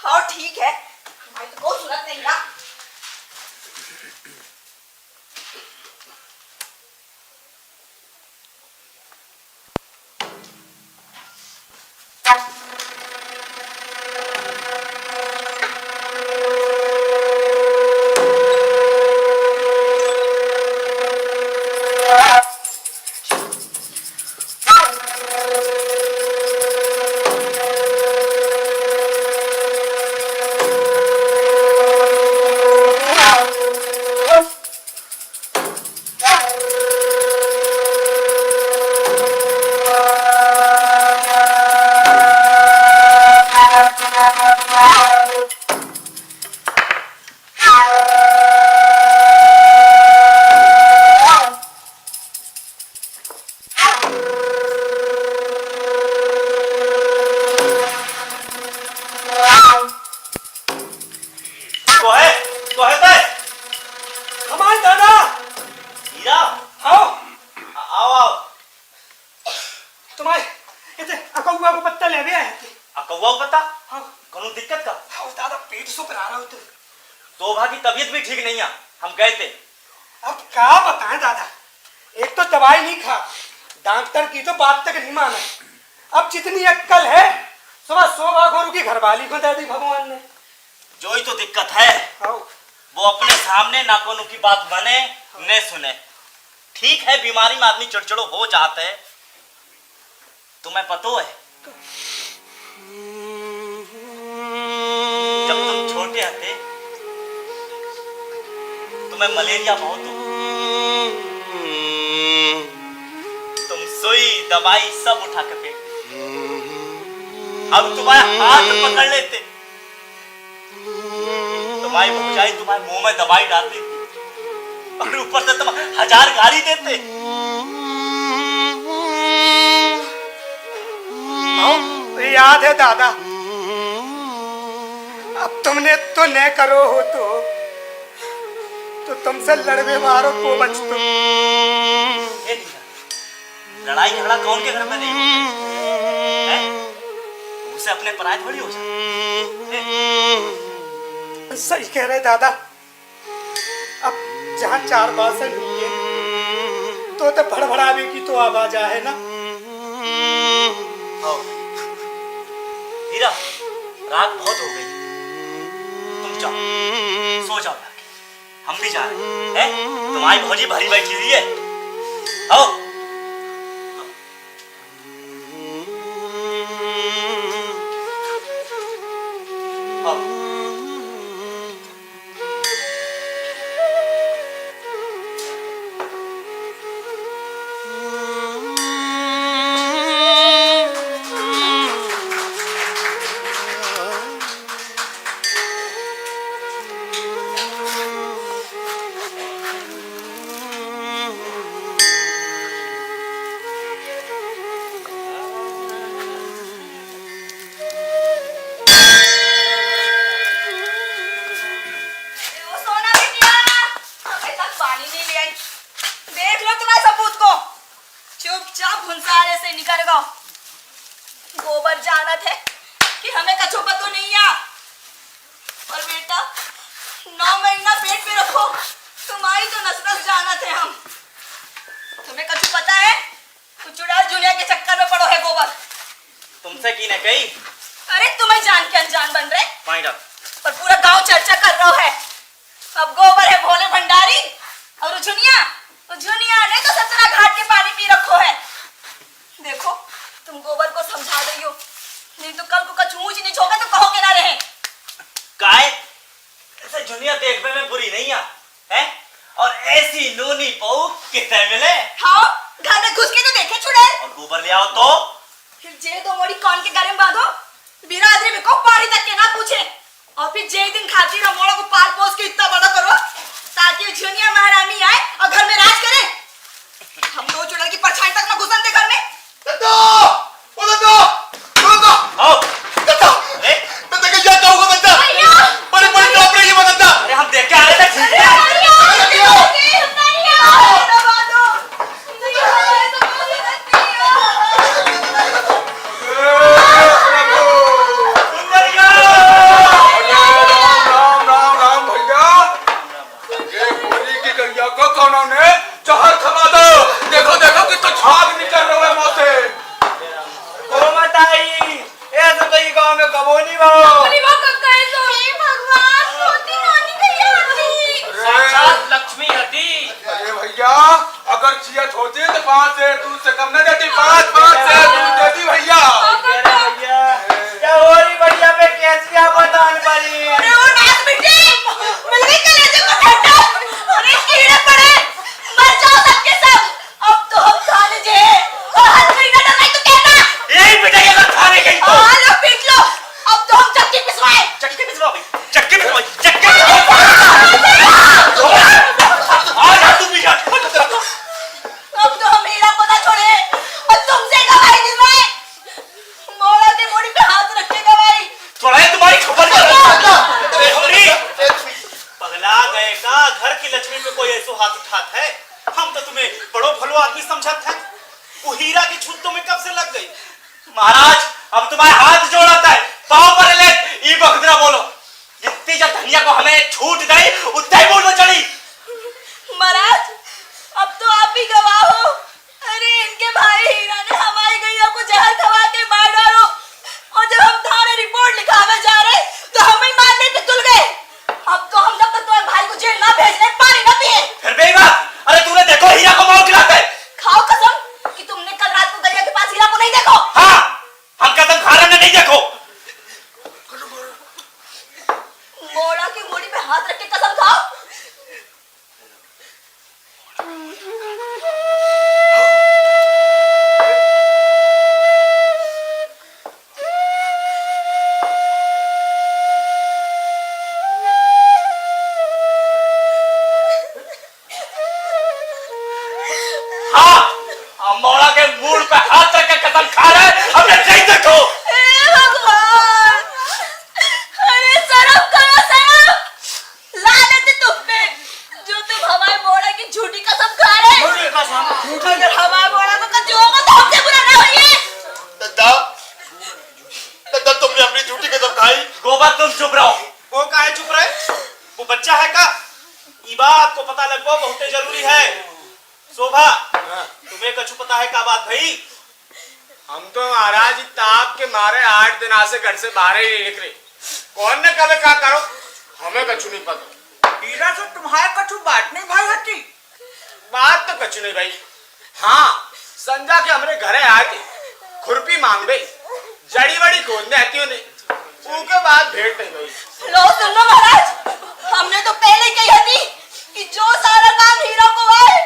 और ठीक है, हमारी तो कोई सूरत नहीं ना। कोहे ते हमारे दादा हीरा आओ आओ आओ तुम्हारे इसे अकौआ को पत्ता ले भी आए थे। कौवा पता हाँ कोनो दिक्कत का हाँ दादा पेट से पर आ रहा होते। शोभा की तबीयत भी ठीक नहीं है, हम गए थे। अब क्या बताएं दादा, एक तो दवाई नहीं खा, डॉक्टर की तो बात तक नहीं माना। अब जितनी अक्कल है सुबह शोभा गोरू की घरवाली को दे दी भगवान ने। जो ही तो दिक्कत है, आओ वो अपने सामने ना कोनो की बात माने न सुने। ठीक है, बीमारी में आदमी चिड़चिड़ो हो जाता है, तुम्हें पतो है जब तुम छोटे थे तुम्हें मलेरिया बहुत हो, तुम सुई दवाई सब उठा के फेंक देते। अब तुम्हारे हाथ पकड़ लेते, तुम्हारी भौजाई तुम्हारे मुंह में दवाई डाल देती और ऊपर से तुम 1000 गाली देते। याद है दादा, अब तुमने तो न करो हो तो तुमसे लड़वे मारो को बच तुम। ये नीरा, लड़ाई झगड़ा कौन के घर में नहीं होता है? उसे अपने पराये थोड़ी हो जाए। सही कह रहे दादा, अब जहाँ 4 बासन हुई तो भड़बड़ावे की तो आवाज है ना। हीरा, रात बहुत हो गई, तुम जाओ सो जाओ, हम भी जा रहे हैं। तुम्हारी भौजी भरी बैठी हुई है, आओ। चुपचाप भुंसारे से निकल गो। गोबर जानत है कि हमें कछो पतो नहीं है। और बेटा 9 महीना पेट में रखो, तुम्हारी तो नस नस जानत है हम। तुम्हें कछो पता है? कुछ चुड़ैल जुनिया के चक्कर में पड़ो है गोबर। तुमसे की ने कही? अरे तुम्हें जान के अनजान बन रहे फाइंड आउट, पर पूरा गांव चर्चा कर रहा है। अब गोबर है भोले भंडारी और झुनिया ने तो सतना घाट के पानी पी रखो है। देखो तुम गोबर को समझा रही हो, नहीं तो कल को कछ ऊंच नीच होगा तो कहोगे ना रहे। काय ऐसे झुनिया देखने में बुरी नहीं है? और ऐसी नूनी बहू कितने मिले? हाँ, घर में घुस के तो देखे चुड़ैल। और गोबर ले आओ तो फिर जे दो मोड़ी कौन के घर में बांधो, बिरादरी में को पानी तक के ना पूछे। और फिर जे दिन खाती रमोड़ा को पाल पोस के इतना बड़ा करो ताकि झुनिया महारानी आए और घर में राज करे। हम दो चुड़ैल की परछाई तक ना घुसन दे घर में। दद्दू! ओ दद्दू! दद्दू! आओ। दद्दू! अरे दद्दू के क्या होगा दद्दू? बड़ी टॉप रही है दद्दू। अरे हम देख के आ रहे थे। अगर जियत होती तो 5 से दूध से कम न देती, 5 से दूध देती भैया। क्या हो रही भैया पे कैसी आप बतान पड़ी? अरे वो नाक बेटे मिल गई कलेजे को ठंडा। अरे कीड़े पड़े, मर जाओ सबके सब। अब तो हम खाने जे और हर महीना डराई तो कहना यही बेटा ये अगर खाने गई तो लो पीट लो। अब तो हम चक्की पिसवाए। चक्की पिसवाओ भाई, चक्की पिसवाओ, चक्की पिसवाओ। आ जा तू भी जा। अब तो हम हीरा को ना छोड़े भलो भलो आदमी समझत है, वो हीरा की छूत तुम्हें कब से लग गई? महाराज अब तुम्हारे हाथ जोड़ता है, पाँव पर ले, ई बखदरा बोलो, जितनी जब धनिया को हमें छूट गई उतने ही बोल में चढ़ी। महाराज अब तो आप ही गवाह हो। अरे इनके भाई हीरा ने हमारी गैया को जहर खवा के मार डालो, और जब हम थाने रिपोर्ट लिखावे जा रहे तो हमें ही मारने पे तुल गए। अब तो हम जब तक तुम्हारे भाई को जेल ना भेज रहे पानी ना पिए। फिर बेईमान, अरे तूने देखो हीरा को मौत गिरा है। खाओ कसम कि तुमने कल रात को गैया के पास हीरा को नहीं देखो। हाँ, हम कसम खा रहे हैं, नहीं देखो। मोड़ा की मूड़ी पे हाथ रख के कसम खाओ। हाँ, हम मोड़ा के मूड पे हाथ रख के कसम खा रहे हैं, हमने नहीं देखो। हे भगवान, अरे शर्म करो शर्म, लानत है तुम पे, जो तुम हमारे मोड़ा की झूठी कसम खा रहे हैं। अगर हमारे मोड़ा को कुछ होगा तो हमसे बुरा ना होइए। दद्दा, दद्दा तुमने अपनी झूठी कसम खाई। गोबर तुम चुप रहो। वो काहे चुप रहे? वो बच्चा है का? ई बात को पता लगना बहुत जरूरी है। शोभा, तुम्हें कछु पता है का बात भाई? हम तो महाराज ताप के मारे 8 दिन से घर से बाहर ही नहीं निकले। कौन ने कभी क्या करो, हमें कछु नहीं पता। हीरा से तुम्हारे कछु बात नहीं भाई हटी? बात तो कछु नहीं भाई। हाँ, संजा के हमारे घरे आके खुरपी मांग गई, जड़ी बड़ी खोदने आती उन्हें, उसके बाद भेंट नहीं भाई। लो सुन लो महाराज, हमने तो पहले कही थी कि जो सारा काम हीरा को आए।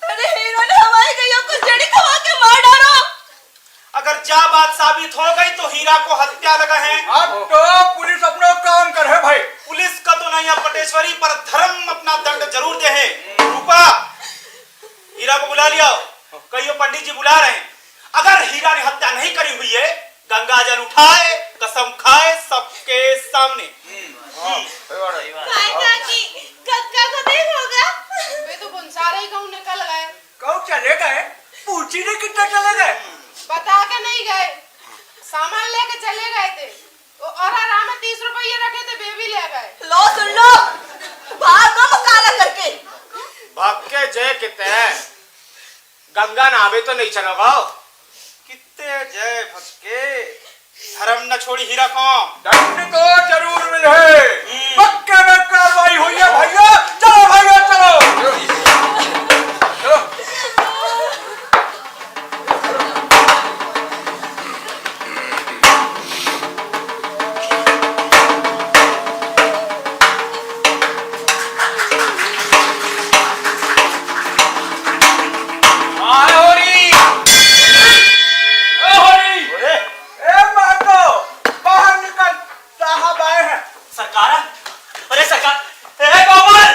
अरे हीरा ने हमारी गैया को जड़ी खवा के मार डालो। अगर जा बात साबित हो गई तो हीरा को हत्या लगा है। अब तो पुलिस अपना काम कर है भाई। पुलिस का तो नहीं है पटेश्वरी, पर धर्म अपना दंड जरूर दे है। रूपा, हीरा को बुला लिया, कहियो पंडित जी बुला रहे हैं। अगर हीरा ने हत्या नहीं करी हुई है, गंगा जल उठाए, कसम खाए सबके सामने। कक्का को देखोगा? वे तो बुनसारे ही कहूँ निकल गए। कहूँ चले गए, पूछी ने कितना चले गए? बता के नहीं गए, सामान लेके चले गए थे। और आराम में 30 रुपये रखे थे, वे भी ले गए। लो सुन लो, भागो मुकाला करके। भक्के जय कितने गंगा नावे तो नहीं चलोगा। कितने जय भक्के, धर्म न छोड़ी हीरा को। दंड तो जरूर मिले, पक्के में कार्रवाई हुई है भैया। चलो भैया चलो। सरकार, अरे सरकार, ए गोबर,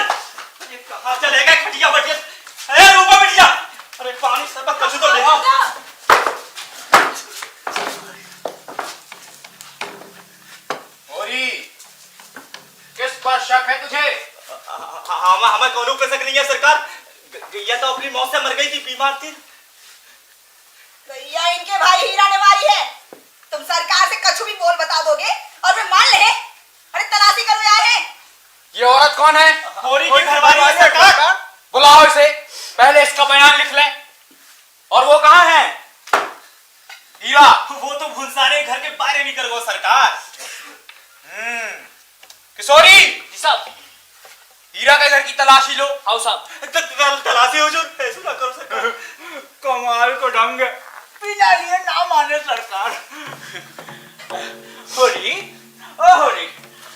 ये कहाँ चले गए खटिया बटिया? ए रूपा बिटिया, अरे पानी सब कछु तो ले आओ। होरी, किस पर शक है तुझे? हमें कौनों पे शक नहीं है सरकार। ये तो अपनी मौत से मर गई थी, बीमार थी। गैया इनके भाई हीरा ने मारी है। तुम सरकार से कछु भी बोल बता दोगे और वे मान ले। अरे तलाशी करो आए हैं। ये औरत कौन है? होरी की घरवाली है सरकार। बुलाओ इसे, पहले इसका बयान लिख ले। और वो कहाँ है? हीरा, वो तो भुनसारे घर के बाहर निकल गो सरकार। किशोरी जी साहब, हीरा के घर की तलाशी लो। आओ साहब। तलाशी हो जो, ऐसा ना करो सरकार। कमाल को ढंग है, बिना लिए ना माने सरकार। होरी, ओ होरी,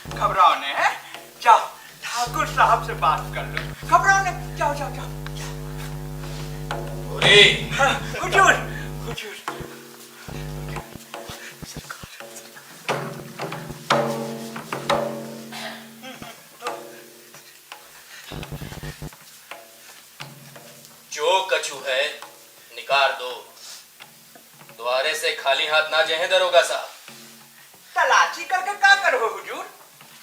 घबराओ ने, जाओ ठाकुर साहब से बात कर लो। घबराओ ने, जाओ जाओ जाओ। होरी, हुजूर, हुजूर। जो कछु है निकाल दो, द्वारे से खाली हाथ ना जाए दरोगा साहब। तलाशी करके क्या करो हुजूर?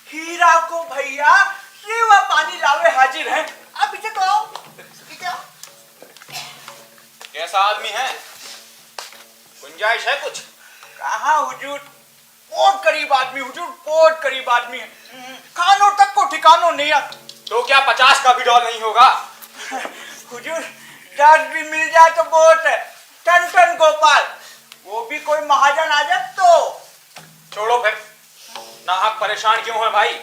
हीरा को भैया सेवा पानी लावे हाजिर हैं। अब पीछे को आओ, पीछे आओ। कैसा आदमी है? गुंजाइश है कुछ? कहाँ हुजूर, बहुत गरीब आदमी हुजूर, बहुत गरीब आदमी है। खानों तक को ठिकानों नहीं आता। तो क्या 50 का भी डॉल नहीं होगा? हुजूर 10 भी मिल जाए तो बहुत है। टन टन गोपाल, वो भी कोई महाजन आ जाए तो। छोड़ो फिर, नाहक परेशान क्यों है भाई?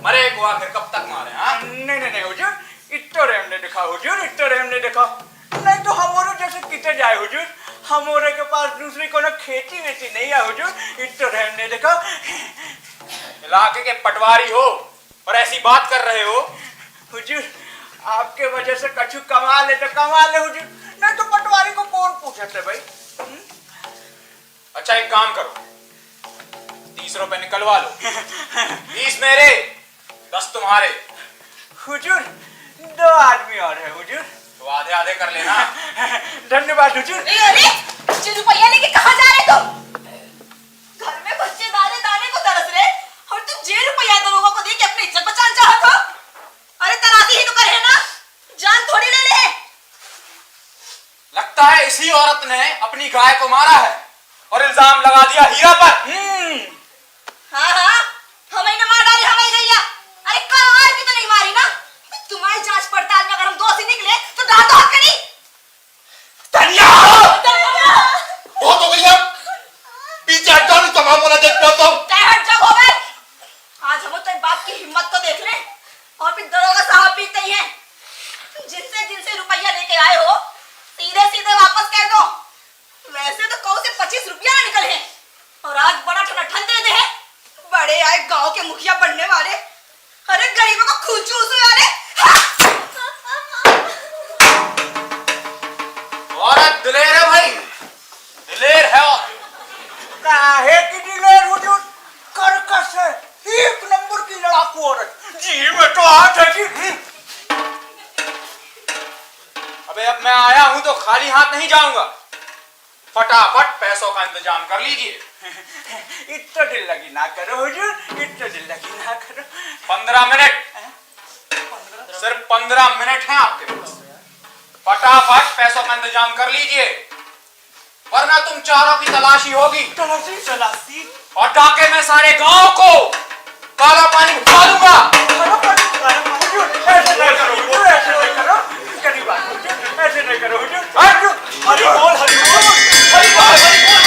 मरे को आखिर कब तक मारे? हाँ, नहीं हुजूर, इतना रेम ने देखा हुजूर, इतना रेम ने देखा। नहीं तो हमारे जैसे किते जाए हुजूर, हमारे के पास दूसरी कोनो खेती वेती नहीं है हुजूर, इतना रेम ने देखा। इलाके के पटवारी हो और ऐसी बात कर रहे हो? हुजूर आपके वजह से कछु कमा ले तो कमा ले हुजूर, नहीं तो पटवारी को कौन पूछते भाई। अच्छा एक काम करो, 30 रुपए निकलवा लो। 20 मेरे, 10 तुम्हारे। हुजूर 2 आदमी और है हुजूर। तो आधे आधे कर लेना। धन्यवाद हुजूर। अरे मुझे रुपया लेके कहाँ जा रहे तुम? घर में बच्चे दाने दाने को तरस रहे और तुम जे रुपया दो लोगों को दे के अपनी इज्जत बचाना चाहत हो? अरे तराशी ही तो करे ना, जान थोड़ी ले ले। लगता है इसी औरत ने अपनी गाय को मारा है और इल्जाम लगा दिया हीरा पर। हाँ हमें न मार डाली हमें गैया। अरे कार भी तो नहीं मारी ना। तुम्हारी जांच पड़ताल में अगर हम दोषी निकले तो दांत हाथ करी। तनिया बहुत हो गई है, पीछे हट जाओ, नहीं तो हम होना देखते हो तुम। हट जाओ गोबर। आज हम तो बाप की हिम्मत को देख ले और फिर दरोगा साहब भी नहीं है। जिनसे रुपया लेके आए हो सीधे सीधे वापस कर दो। वैसे तो कौ से 25 रुपया ना निकले हैं और आज बड़ा ठन दे दे है। बड़े आए गांव के मुखिया बनने वाले, अरे गरीबों को खून चूसने वाले। औरत दिलेर है भाई, दिलेर है। और काहे की दिलेर हुजूर, करकश है, 1 नंबर की लड़ाकू औरत। जी में तो हाथ है जी। अबे अब मैं आया हूं तो खाली हाथ नहीं जाऊंगा। फटाफट पैसों का इंतजाम कर लीजिए। इतना दिल लगी ना करो हुजूर, इतना दिल लगी ना करो। 15 मिनट, सिर्फ 15 मिनट हैं आपके पास। फटाफट पैसों का इंतजाम कर लीजिए वरना तुम चारों की तलाशी होगी। तलाशी और डाके में सारे गांव को काला पानी भिजवा दूंगा। हुजूर ऐसे नहीं करो हुजूर, ऐसे नहीं करो, गरीब आदमी हुजूर, ऐसे नहीं करो हुजूर। हरि बोल हरि बोल हरि बोल हरि बोल।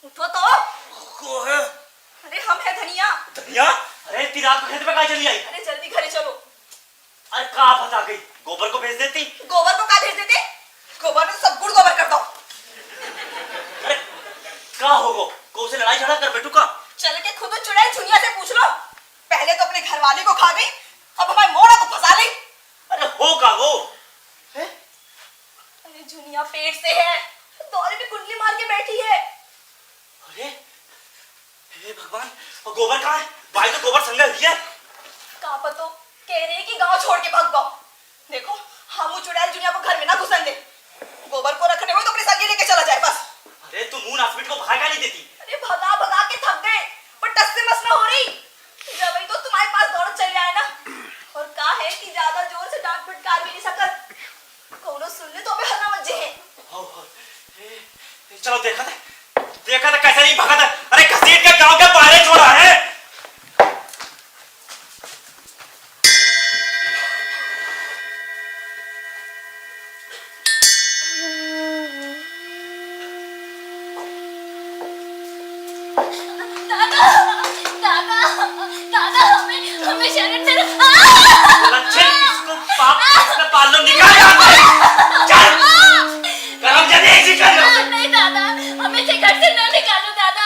उठो तो। को है? अरे हम है धनिया। धनिया? अरे इतनी रात को खेत में कहाँ चली आई? अरे जल्दी घरे चलो। अरे कहाँ फंसा गई? गोबर को भेज देती। गोबर को कहाँ भेज देते? गोबर में सब गुड़ गोबर कर दो। होगो को उसे लड़ाई झगड़ा कर बेटू का। चल के खुद चुड़ैल झुनिया से पूछ लो। पहले तो अपने घरवाले को खा गई, अब हमारे मोड़ा को फंसा ली। अरे हो का वो है? अरे झुनिया पेट से है, दौरे में कुंडली मार के बैठी है। अरे हे भगवान, और गोबर कहाँ है? भाई तो गोबर संग लिया। का पतो कह रहे कि गांव छोड़ के भाग जाओ। देखो हम चुड़ैल झुनिया को घर में ना घुसन दे। गोबर को रखने हो तो अपने संगे लेके चला जाए बस। अरे तू मुंह नासपीट को भागा नहीं देती। अरे भगा भगा के थक गए, पर टस से मस ना हो रही। जब ही तो तुम्हारे पास दौड़ चल आए ना, और कहा है कि ज्यादा जोर से डांट फटकार भी नहीं सकत। कौनो सुन ले तो हमें हल्ला मच जाए। चलो देखा था कैसे नहीं भागा था। अरे घसीट के गांव के बाहर छोड़ा है। दादा दादा दादा हमें शरण दे। लच्छे इसको पाप से पाल लो, निकाल यहाँ से। चल गरम जल्दी ऐसी कर लो। नहीं दादा, हमें से घर से न निकालो दादा।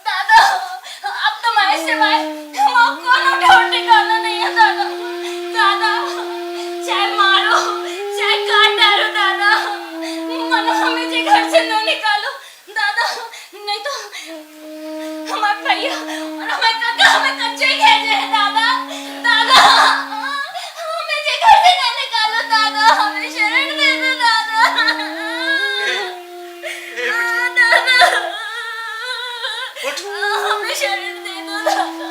दादा अब तो मैं से मैं कौन उठा निकालना नहीं है दादा। दादा चाहे मारो चाहे काट डालो दादा, मनो हमें से घर से न निकालो दादा, नहीं तो हमारे भैया और हमारे काका हमें कच्चे ही खेल रहे हैं दादा। दादा हमें से घर से न निकालो दादा, हमें शरण दे दो दादा। दादा हमें शरण दे दो दादा।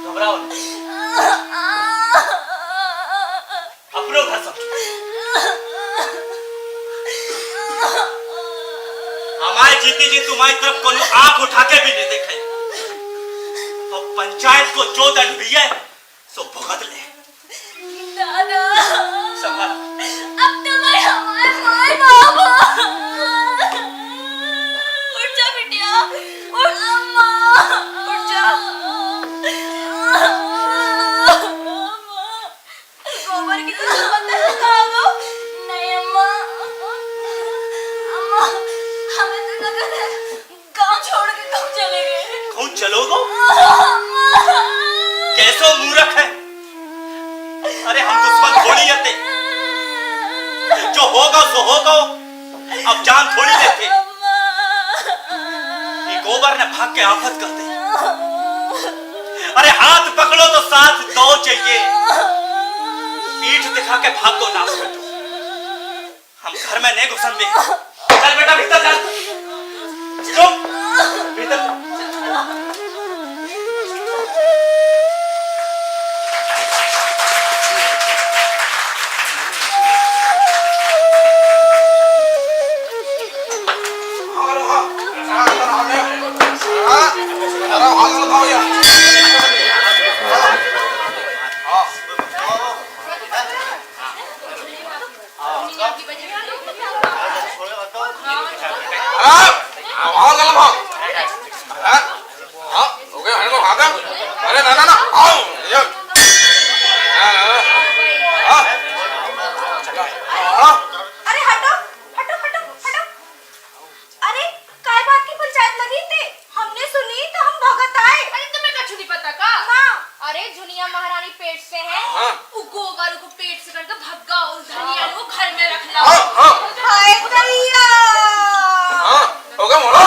घबराओ नहीं, अपनो घर समझो। हमारे जीती जी तुम्हारी तरफ को आंख उठा के भी नहीं देखे। तो पंचायत को जो दंड भी है सो भुगत ले। दादा संभाल। अब तो मैं हमारे माए बाप हो। उठ जा बिटिया, उठ अम्मा, उठ जा। गोबर की तरह मत लगाओ। नहीं अम्मा, अम्मा हमें तो लगा था गांव छोड़ के कब चले गए। कौन चलोगो? अम्मा कैसो मूर्ख है। अरे हम दुश्मन थोड़ी लेते, जो होगा सो होगा, अब जान थोड़ी लेते। ये गोबर ने भाग के आफत कर दी। अरे हाथ पकड़ो तो साथ दो चाहिए, पीठ दिखा के भागो नाश कर दो। हम घर में नहीं घुसन दे। चल बेटा भीतर चल। चुप भीतर। अरे हटो हटो हटो हटो। अरे काय बात की पंचायत लगी थी, हमने सुनी तो हम भगत आए। अरे तुम्हें कछु नहीं पता का? हाँ। अरे झुनिया महारानी पेट से है, गोगर को पेट से करके भगा और धनिया को घर में रख ला। हाय भैया होगा मोड़ा।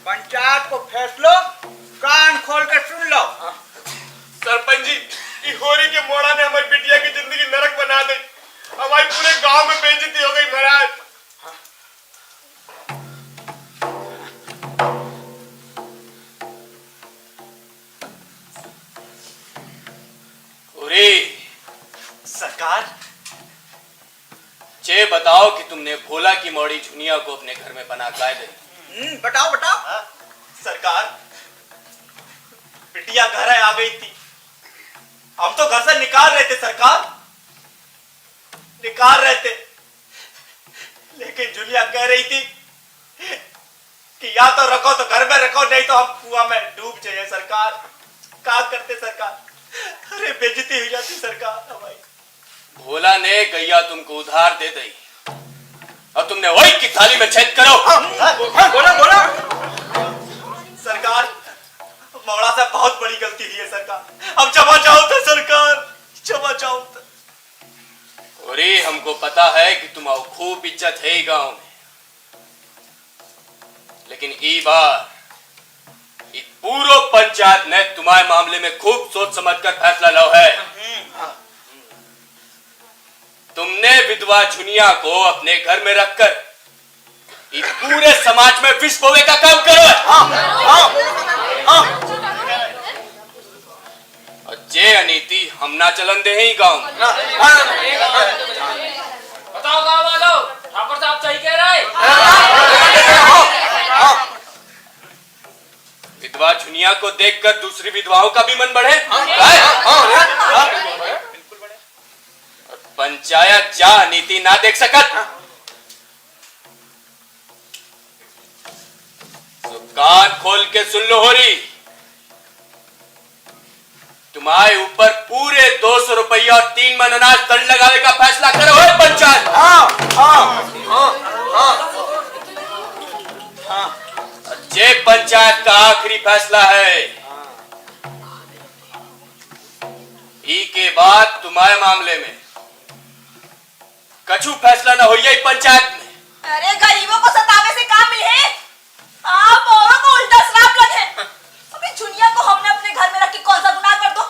पंचायत को फैसलो कान खोल कर सुन लो। सरपंच जी, ये होरी के मोड़ा ने हमारी बिटिया की जिंदगी नरक बना दी। हमारी पूरे गांव में बेइज्जती हो गई महाराज। सरकार, ये बताओ कि तुमने भोला की मौड़ी झुनिया को अपने घर में बना काय दे। बताओ बताओ। सरकार, बिटिया घर है हम तो घर से निकाल रहे थे सरकार, निकाल रहे थे, लेकिन जुलिया कह रही थी कि या तो रखो तो घर में रखो, नहीं तो हम कुआं में डूब जाए सरकार। क्या करते सरकार? अरे बेइज्जती हो जाती सरकार हमारी। भोला ने गैया तुमको उधार दे दी, अब तुमने वही की थाली में छेद करो। बोला बोला सरकार, मौड़ा से बहुत बड़ी गलती हुई है सरकार, अब क्षमा चाहो तो सरकार, क्षमा चाहो तो। और हमको पता है कि तुम्हारी खूब इज्जत है गांव में, लेकिन ई बार पूरा पंचायत ने तुम्हारे मामले में खूब सोच समझकर फैसला लो है। तुमने विधवा झुनिया को अपने घर में रखकर इस पूरे समाज में विष बोवे का काम करो है। और जे अनीति हम ना चलन दे ही गांव में। बताओ गाँव वालों, ठाकुर साहब सही कह रहे। विधवा झुनिया को देखकर दूसरी विधवाओं का भी मन बढ़े। पंचायत जा नीति ना देख सकत, तो कान खोल के सुन लो होरी, तुम्हारे ऊपर पूरे 200 रुपया और 3 मन अनाज दंड लगाने का फैसला करो है पंचायत। ये पंचायत का आखिरी फैसला है। ई के बाद तुम्हारे मामले में कछु फैसला न हो यही पंचायत में। अरे गरीबों को सतावे से काम मिले, आप औरों को उल्टा श्राप लगे। अबे झुनिया को हमने अपने घर में रख के कौन सा गुनाह कर दो?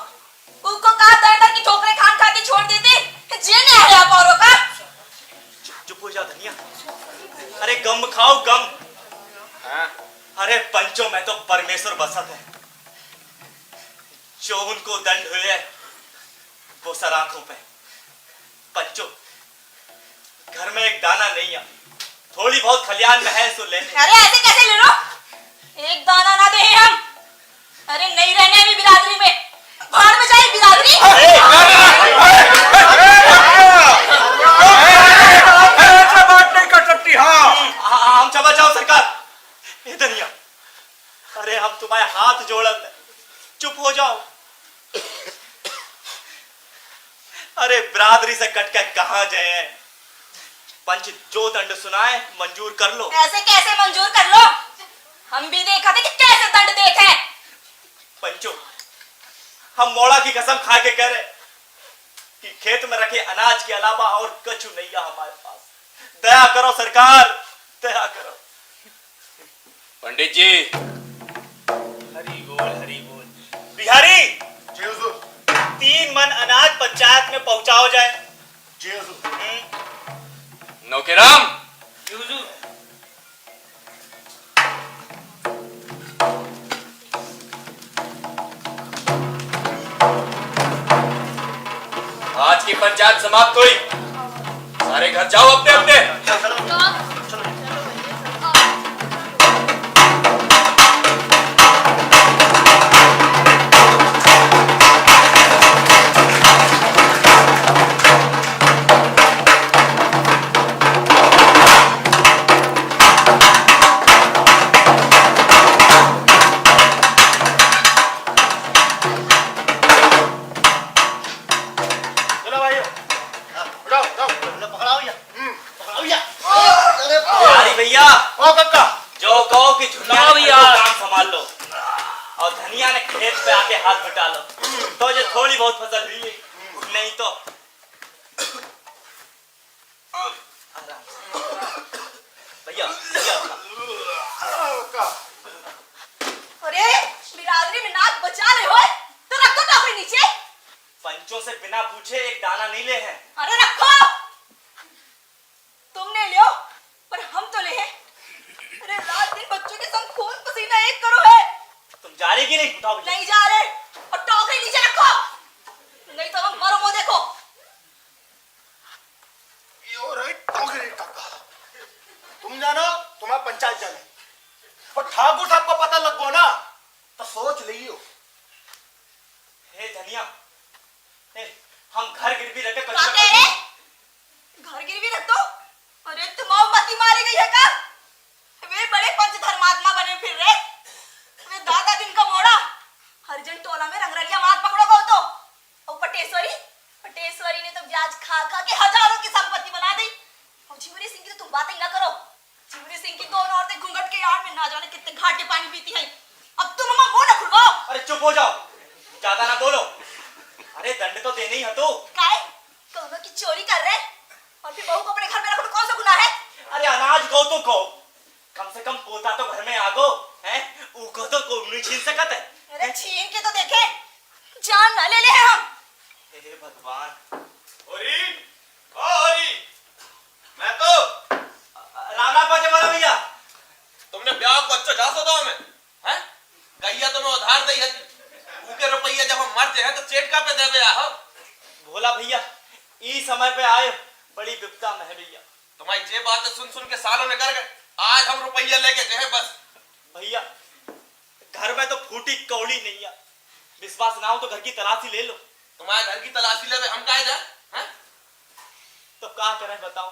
उसको कहा था कि ठोकरे खान खा के छोड़ देते, जेने है आप औरों का। चुप हो जा धनिया, अरे गम खाओ गम। अरे पंचों में तो परमेश्वर बसत है, जो उनको दंड हुए वो सर आंखों पे। पंचों, घर में एक दाना नहीं है, थोड़ी बहुत खलियान में है सो ले। अरे ऐसे कैसे ले लो? एक दाना ना दे हम। अरे नहीं रहने अभी बिरादरी में, भाड़ में जाए बिरादरी। बात नहीं कर सकती। हम क्षमा चाहो सरकार। ए धनिया, अरे हम तुम्हारे हाथ जोड़ते, चुप हो जाओ। अरे बिरादरी से कट के कहां जाए? पंच जो दंड सुनाए मंजूर कर लो। ऐसे कैसे मंजूर कर लो? हम भी देखा थे कि कैसे दंड देते। पंचो, हम मोड़ा की कसम खा के कह रहे कि खेत में रखे अनाज के अलावा और कछु नहीं है हमारे पास। दया करो सरकार, दया करो। पंडित जी, हरी बोल बिहारी जी हुजूर, 3 मन अनाज पंचायत में पहुंचाओ जाए। जी हुजूर। नौकेराम जी हुजूर। आज की पंचायत समाप्त हुई, सारे घर जाओ अपने अपने। भैया जो कहो कि झुनिया भैया काम संभाल लो और धनिया ने खेत पे आके हाथ बटा लो, तो ये थोड़ी बहुत फसल हुई है, नहीं तो भैया अरे बिरादरी में नाक बचा रहे हो तो रखो टोकरी नीचे। पंचों से बिना पूछे एक दाना नहीं ले हैं। अरे रखो, तुमने लियो पर हम तो ले हैं। अरे रात दिन बच्चों के संग खून पसीना एक करो है। तुम जा रही कि नहीं? उठाओ भैया। नहीं जा रहे, और टोकरी नीचे रखो, नहीं तो हम मरो मुंह देखो। तुम जानो, तुम्हारा पंचायत जाने, और ठाकुर साहब को पता लग गो ना तो सोच लियो। हे धनिया, अर्जेंट टोला में रंगरलिया मार पकड़ो गो तो। और पटेश्वरी ने तो ब्याज खा खा के हजारों की संपत्ति बना दी। और चिवरी सिंह की तो तुम बातें ना करो। चिवरी सिंह की दोनों औरतें घूंघट के यार में ना जाने कितने घाटे पानी पीती हैं। अब तुम अम्मा मुंह ना खुलवाओ। अरे चुप हो जाओ, ज्यादा ना बोलो। अरे दंड तो देने ही है तो। काय दोनों की चोरी कर रहे और फिर बहू को अपने घर में रखना कौन सा गुनाह है? अरे अनाज गो तो गो, कम से कम पोता तो घर में आ गो हैं, उको तो कोई नहीं छीन सकत है। अरे छीन के तो देखे, जान ना ले ले हैं हम। हे भगवान। होरी, ओ होरी, मैं तो राम राम बाजे वाला भैया। तुमने ब्याह को अच्छा जा सोचा हमें, हैं? गैया तुम्हें उधार दई है, उनके रुपये जब हम मरते हैं तो चेट का पे देवे आहो। भोला भैया, ई समय पे आए, बड़ी विपदा में है भैया। तुम्हारी जे बातें सुन सुन के सालों ने कर गए, आज हम रुपया लेके गए बस। भैया, घर में तो फूटी कौड़ी नहीं है, विश्वास ना हो तो घर की तलाशी ले लो। तुम्हारे घर की तलाशी ले हम काहे जाए, हैं? तो क्या करें बताओ?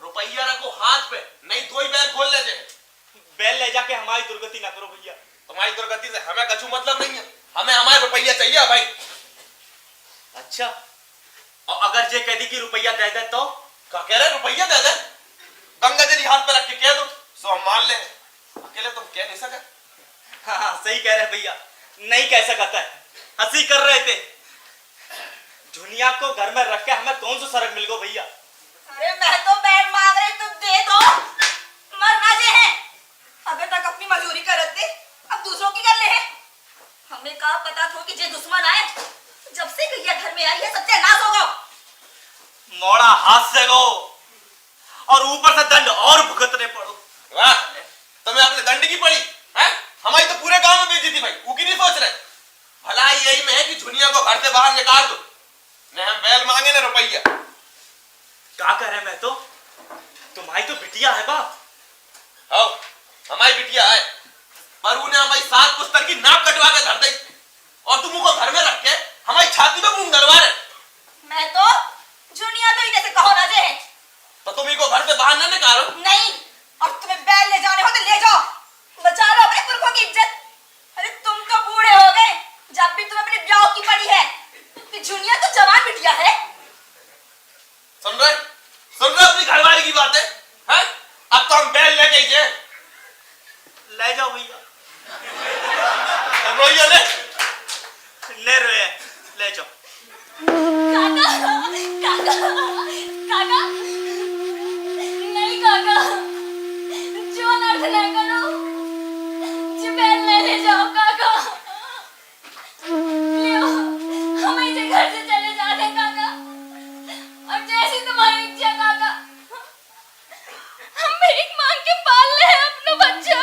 रुपया रखो हाथ पे, नहीं तो ही बैल खोल ले जाए। बैल ले जाके हमारी दुर्गति ना करो भैया। तुम्हारी दुर्गति से हमें कछु मतलब नहीं है, हमें हमारे रुपया चाहिए भाई। अच्छा, और अगर जे कह दी कि रुपया दे दे तो? क्या कह रहे, रुपया दे दे? गंगा जी हाथ पे रख के कह दो, सो हम मान ले। अकेले तुम कह नहीं सके। हाँ सही कह रहे भैया, नहीं कह सकता है, हंसी कर रहे थे। दुनिया को घर में रख के हमें कौन सा सरक मिल गो भैया? अरे मैं तो बैल मांग रही तो दे दो, मरना जे है। अबे तक अपनी मजूरी करते, अब दूसरों की कर ले है। हमें कहा पता था कि जे दुश्मन आए, जब से गैया घर में आई है सत्यानाश होगा। मोड़ा हाथ से गो और ऊपर से दंड और भुगतने पड़ो। वाह, तुम्हें अपने दंड की पड़ी, हैं? हमारी तो पूरे गांव में बेइज्जती भाई, वो की नहीं सोच रहे। भला यही में है कि दुनिया को घर से बाहर निकाल दो, न हम बैल मांगे न रुपया। क्या करे, मैं तो तुम्हारी तो बिटिया है बाप। हाँ, हमारी बिटिया है, पर उन्हें हमारी 7 पुस्तर की नाक कटवा के धर दी, और तुम उनको घर में रख के हमारी छाती में मुंह डलवा रहे। मैं तो जुनिया तो इधर से कहो ना जे है। तो तुम इनको घर से बाहर न निकालो। नहीं, और तुम्हें बैल ले जाने हो तो ले जाओ, बचा लो अपने पुरखों की इज्जत। अरे तुम तो बूढ़े हो गए, जब भी तुम अपने ब्याह की पड़ी है, कि जुनिया तो जवान बिटिया है। सुन रहे अपनी घरवाली की बातें, हैं? अब तो हम बैल लेके ही जाए। ले जाओ भैया, रोइए ले रहे, ले जाओ। काका काका नहीं काका, जो अनर्थ न करो, जो बैल ले जाओ काका। लियो, हम इसे घर से चले जाते हैं काका, और जैसी तुम्हारी इच्छा काका, हम भीख मांग के पाल ले अपना बच्चा।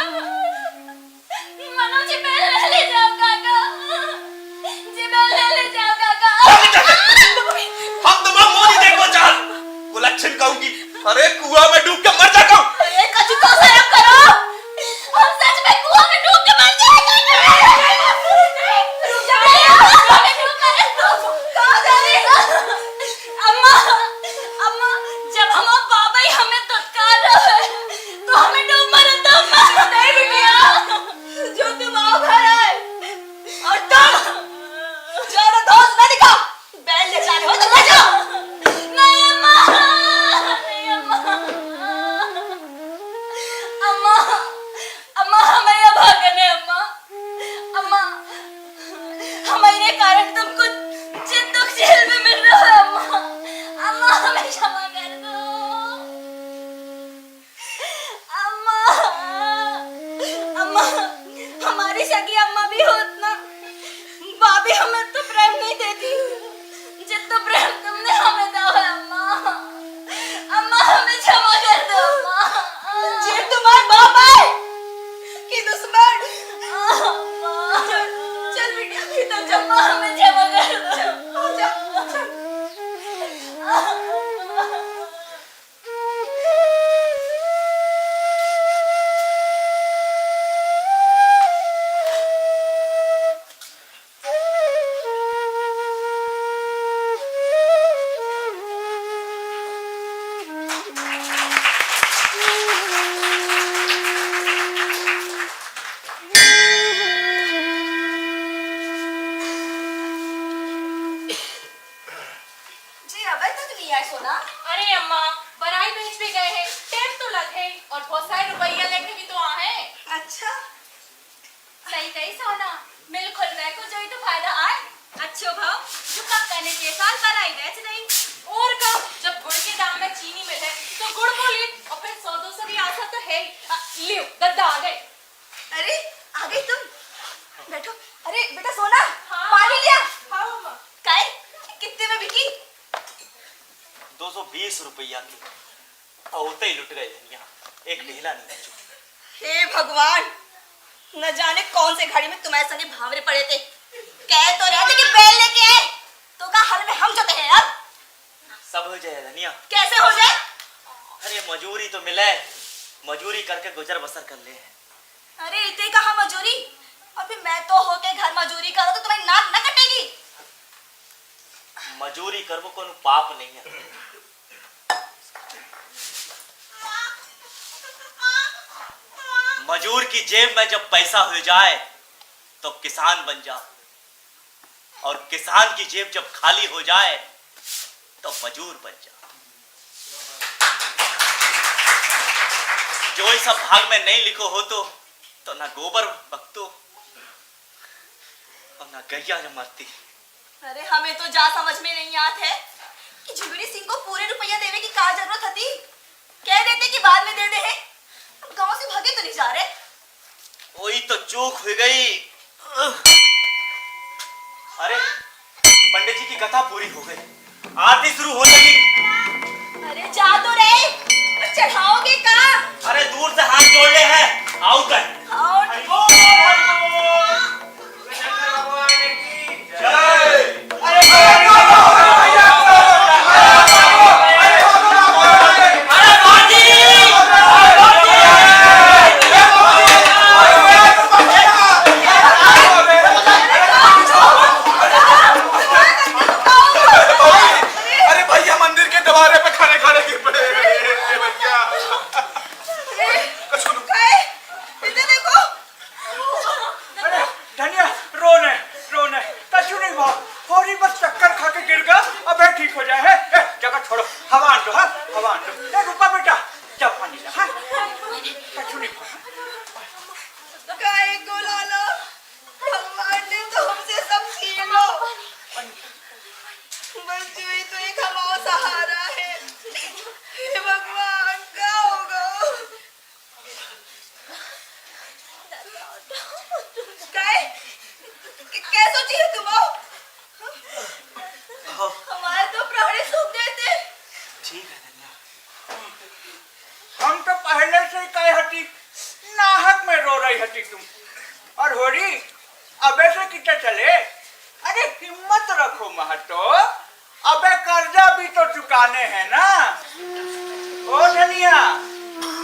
मनो जी बैल ले जाओ काका, जी बैल ले जाओ काका। हम तुम्हारा मुंह नहीं देखो चाल, कुलच्छन कहूंगी, अरे कुआं में डूब के मर जाता हूं। अरे कछु तो शर्म करो, हम सच में कुआं में डूब के मर जाएंगे। कहाँ जा रही है? अम्मा अम्मा, जब हम बाबा ही हमें दुत्कार रहे तो हमें डूब मरन दो अम्मा। नहीं बिटिया, जो तुम आओ घर आए, और तुम ज्यादा दोस्त न दिखाओ। बैल ले जाने हो तो ले जाओ। नहीं अम्मा, नहीं अम्मा, अम्मा अम्मा हमें यहाँ भागने अम्मा। अम्मा, हमारे कारण तुमको जिन दुख जेल में मिल रहा है अम्मा, अम्मा हमें क्षमा कर दो अम्मा। अम्मा, हमारी सगी अम्मा भी हो ना, भाभी हमें तो प्रेम नहीं देती जितना प्रेम तुमने हमें दो है अम्मा। अम्मा हमें क्षमा कर दो अम्मा। जे तुम्हारे बाप आए कि दुश्मन। अम्मा, चल बिटिया भीतर जा। अम्मा हमें क्षमा कर दो। आ जा, चल। है सोना? अरे अम्मा बराई बेच भी गए हैं, टेप तो लग है और बहुत सारे रुपया लेके भी तो आए। अच्छा सही कही सोना, मिल खुल गए को जो ही तो फायदा आए। अच्छो भाव जो कब कहने के साल बराई बेच नहीं। और कब जब गुड़ के दाम में चीनी मिले तो गुड़ को ली और फिर 100-200 की आशा तो है ही। लियो दद्दा आ गए। अरे आ गई तुम, बैठो। अरे बेटा सोना, हाँ। पानी लिया। हाँ अम्मा। काय कितने में बिकी? 220 रुपया की और उते ही लुट गए धनिया, एक ढेला नहीं बचा। हे भगवान, न जाने कौन से घड़ी में तुम्हारे संगे भावरे पड़े थे। कह तो रहे थे कि बैल लेके आए, तो का हल में हम जोते हैं अब। सब हो जाए धनिया। कैसे हो जाए? अरे मजूरी तो मिले, मजूरी करके गुजर बसर कर ले। अरे इतने कहा मजूरी, और फिर मैं तो होके घर मजूरी करो तो तुम्हारी नाक न कटेगी। मजूरी करबो कोनो पाप नहीं है। मजूर की जेब में जब पैसा हो जाए तो किसान बन जा, और किसान की जेब जब खाली हो जाए तो मजूर बन जा। जो इस सब भाग में नहीं लिखो हो तो ना गोबर बकतो और ना गैया मरती। अरे हमें तो जा समझ में नहीं आत है कि झुगड़ी सिंह को पूरे रुपया देवे की क्या जरूरत थी। कह देते कि बाद में दे दे है, अब गांव से भागे तो नहीं जा रहे। वही तो चूक हो गई। अरे पंडित जी की कथा पूरी हो गई, आरती शुरू हो लगी। अरे जा तो रहे, चढ़ाओगे का? अरे दूर से हाथ जोड़ ले है, आउट है। आउट। हरि बोल, हरि बोल। अरे भैया मंदिर के दरबारे पे खाने खाने गिर पड़े भैया। इधर देखो। अरे धनिया रोने कछु नहीं हुआ, थोड़ी बस चक्कर खा के गिर गया, अब ठीक हो जाए है। जगह छोड़ो, हवा आन दो। हाँ हवा आन दो। रुपा बेटा जब पानी ला। हाँ कछु नहीं हुआ। काय को लालो, भगवान ने तो हमसे सब छीन लो। बस जो ही तो एक हमारा सहारा है। हे भगवान क्या होगा? काय क्या सोची है तुम? हमारे तो प्राणी सूख गए थे। ठीक है धनिया। हम तो पहले से ही कहे हटी, नाहक में रो रही हटी तुम। और होरी अबे से कितना चले? अरे हिम्मत रखो महतो, अबे कर्जा भी तो चुकाने हैं ना। ओ धनिया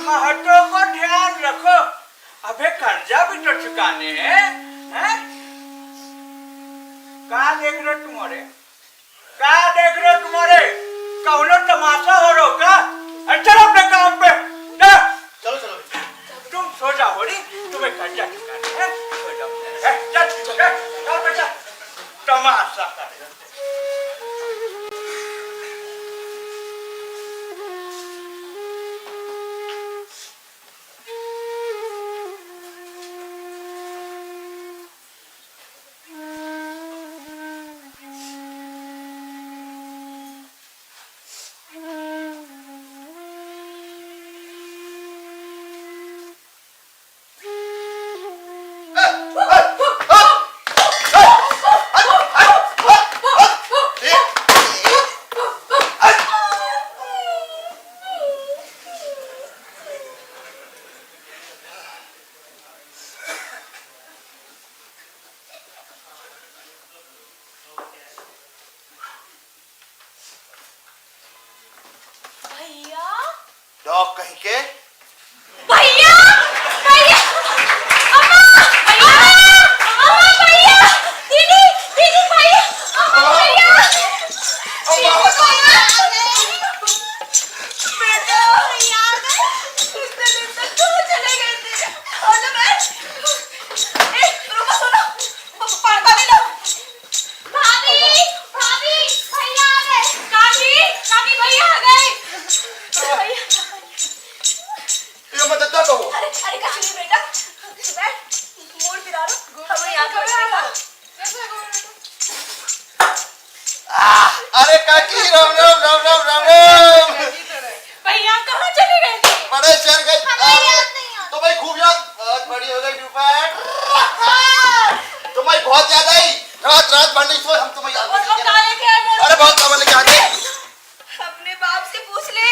महतो को ध्यान रखो, अबे कर्जा भी तो चुकाने हैं। कहाँ देख रहे तुम्हारे? कहाँ देख रहे तुम्हारे? कौनो तमाशा हो रहा का? चलो अपने काम पे। चलो चलो। तुम सो जाओ होरी, तुम्हें कर्जा चुकाना है, सो जाओ। चल बेटा, तमाशा कर। डॉग कहीं के। भैया भैया अम्मा भैया अम्मा भैया दीदी दीदी भैया अम्मा भैया बेटा भैया आ गए। इतने दिन तक कहाँ चले गए थे? और तो मैं रुको सुनो, पानी लो। भाभी भाभी भैया आ गए। काकी काकी भैया क्या करेगा? अरे काकी राम राम राम राम राम राम। भैया कहाँ चले गए थे? बड़े शहर गए। हमें याद नहीं आता। तो भाई खूब याद, बहुत बड़ी हो गई ड्यूपैट। तुम्हें बहुत याद आई। रात रात भर नहीं सोए हम, तुम्हें याद और वो नहीं। काले के अंदर अरे बहुत कमल लेके आ गए। अपने बाप से पूछ ले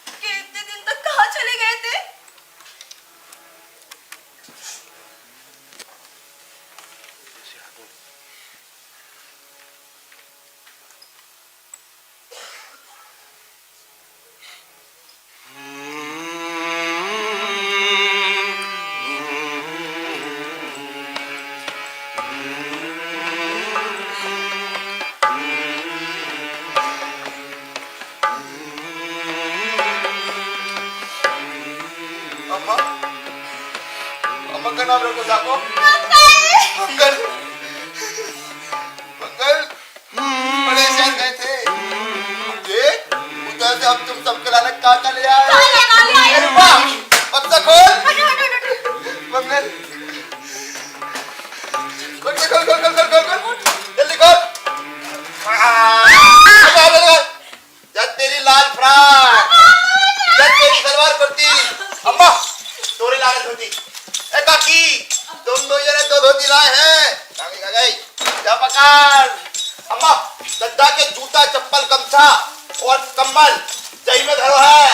कि इतने दिन तक कहाँ चले गए थे। अम्मा, अम्मा का नाम रखो जाको। मंगल, मंगल, बड़े शहर गए थे। देख, उधर से हम तुम सबके लाने काका ले आए। अरे वाह, बक्सा खोल। मंगल, खोल, खोल, खोल, खोल, खोल, खोल, जल्दी खोल। जब तेरी लाल फ्राक, जब तेरी सलवार कुर्ती, अम्मा तोरे लाल धोती। ए काकी, तुम दो जने दो धोती लाए हैं। काकी का गई, जा पकड़। अम्मा, दद्दा के जूता चप्पल गमछा और कंबल जई में धरो है।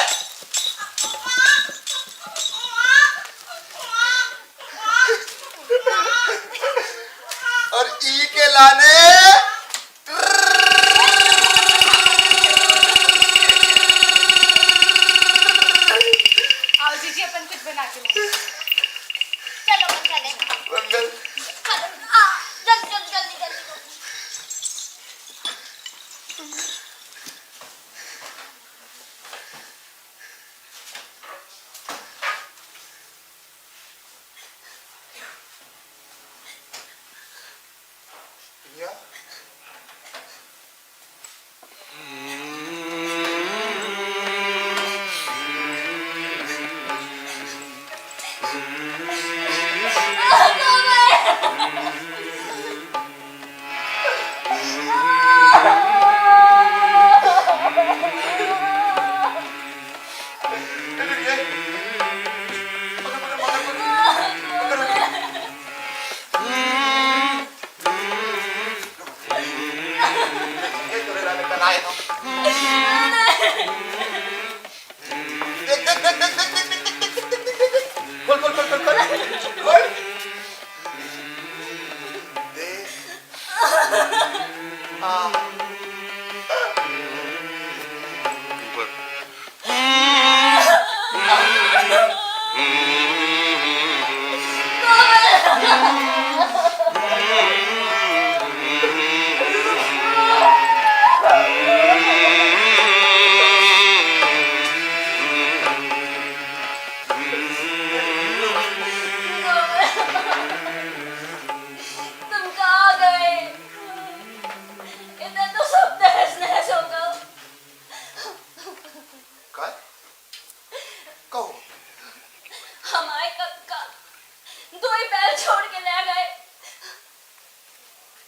और ई के लाने आओ जीजी अपन कुछ बना के लाएं। चलो मंगल है। मंगल, जल्दी जल्दी जल्दी जल्दी। या ये तोरे लाने का लाए हम। देख देख देख देख देख देख देख देख देख देख देख। खोल खोल खोल खोल खोल खोल। देख। हाँ। तुम कहाँ गए? इधर तो सब तहस नहस हो गया। काय? कहो। हमारे कक्का दो ही बैल छोड़ के ले गए।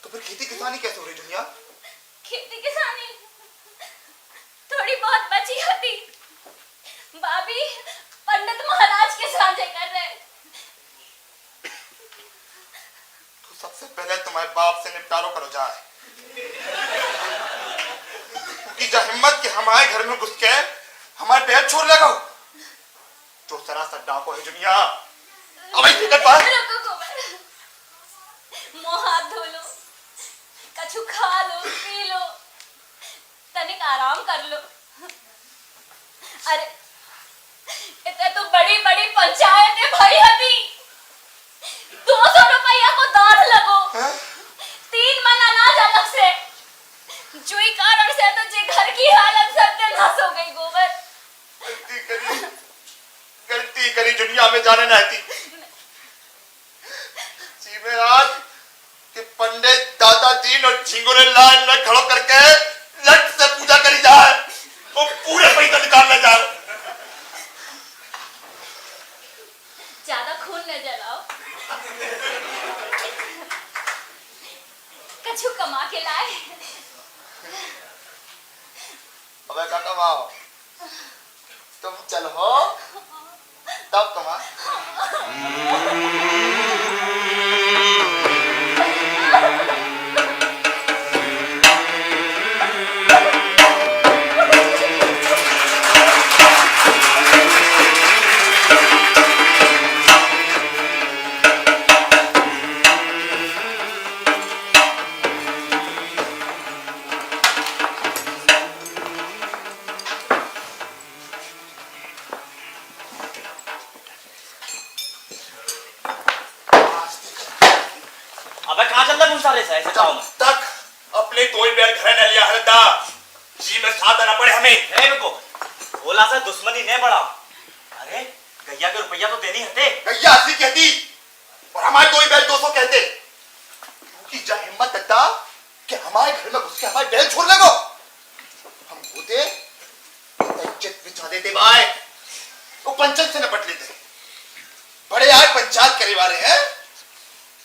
तो फिर खेती किसानी कैसे हो रही दुनिया? खेती किसानी थोड़ी बहुत बची होती। भाभी पंडित महाराज के साझे कर रहे। तो सबसे पहले तुम्हारे बाप से निपटारो करो जाए। क्योंकि जब हिम्मत के हमारे घर में घुस के हमारे बैल छोड़ लगा तो सरासर डाको है दुनिया। अब इसी के पास रुको कुमार, मुंह हाथ धो लो, कछु खा लो, पी लो, तनिक आराम कर लो। अरे इतने तो बड़ी बड़ी पंचायतें भरी हती। 200 रुपया को दान लगो, 3 मन अनाज अलग से। जुई कारण से तो जे घर की हालत सत्यानाश हो गई। गोबर गलती करी दुनिया में जाने ना आती। सीमे आज कि पंडित दादाजी और झिंगुरे लाइन में खड़ो करके लट से पूजा करी जाए, वो पूरे पैसा निकालने जाए। ज्यादा खून न जलाओ। कछु कमा के लाए। अबे का कमाओ, तुम चल हो तब कमा। अबे कहाँ चल रहा तुम सारे ऐसे गाँव में? तक अपने दो ही बैल घर न लिया हरदा जी में साथ आना पड़े हमें। ए रुको, बोला सा दुश्मनी नहीं बढ़ा। अरे गैया के रुपया तो देनी हते। गैया 80 कहती और हमारे दो ही बैल 200 कहते। क्योंकि जा हिम्मत दद्दा कि हमारे घर में घुस के हमारे बैल छोड़ लगो। हम होते इज्जत बिछा देते भाई, वो पंचायत से निपट लेते। बड़े आए पंचायत करे वाले हैं,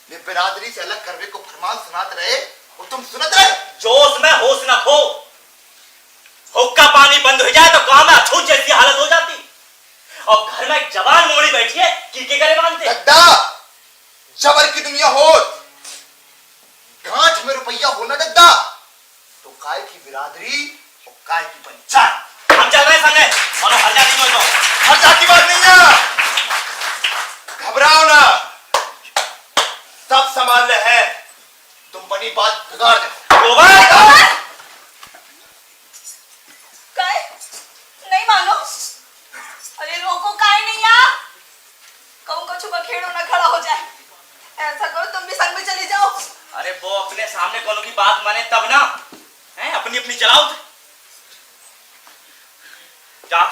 वे बिरादरी से अलग करने को फरमान सुनाते रहे और तुम सुनत रहे। जोश में होश न खो। हुक्का पानी बंद हो जाए तो गांव में अछूत जैसी हालत हो जाती। और घर में एक जवान मोड़ी बैठी है, कीके करे बांधते। दद्दा, जबर की दुनिया हो, गांठ में रुपया होना दद्दा, तो काय की बिरादरी और काय की पंचायत। हम चल रहे हैं संगे, और हर जाती हो तो। हर्जा की बात नहीं है, घबराओ ना, सब संभाल ले है। तुम बनी बात बिगाड़ दे। काय नहीं मानो, अरे रोको, काय नहीं आ, कहूँ कछु बखेड़ो ना खड़ा हो जाए। ऐसा करो तुम भी संग में चले जाओ। अरे वो अपने सामने कोनो की बात माने तब ना, हैं अपनी अपनी चलाओ जा।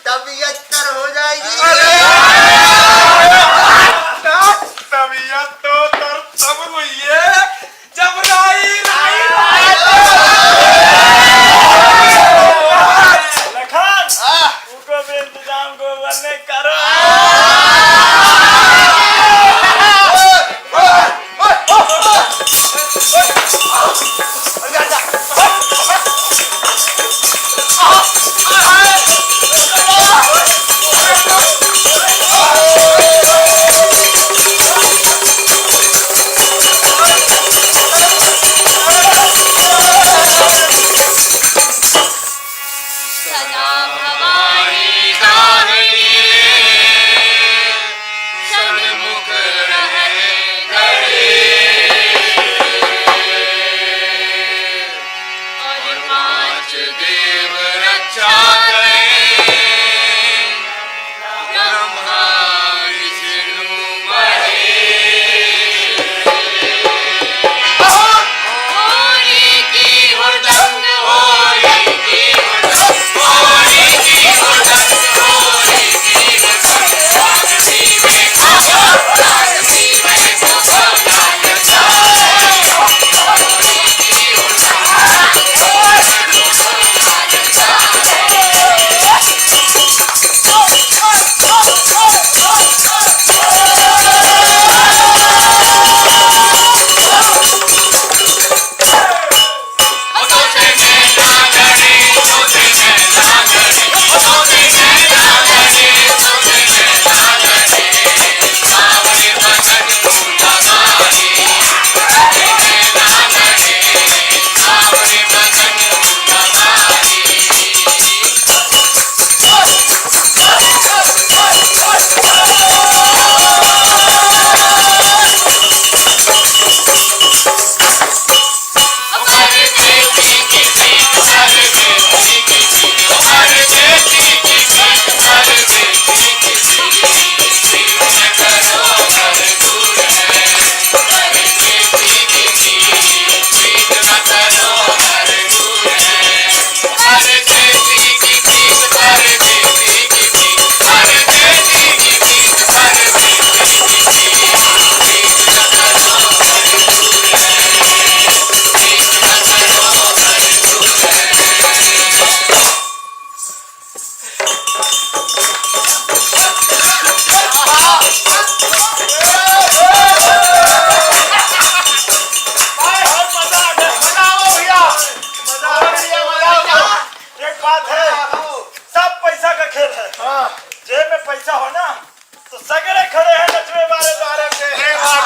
तबीयत तर हो जाएगी।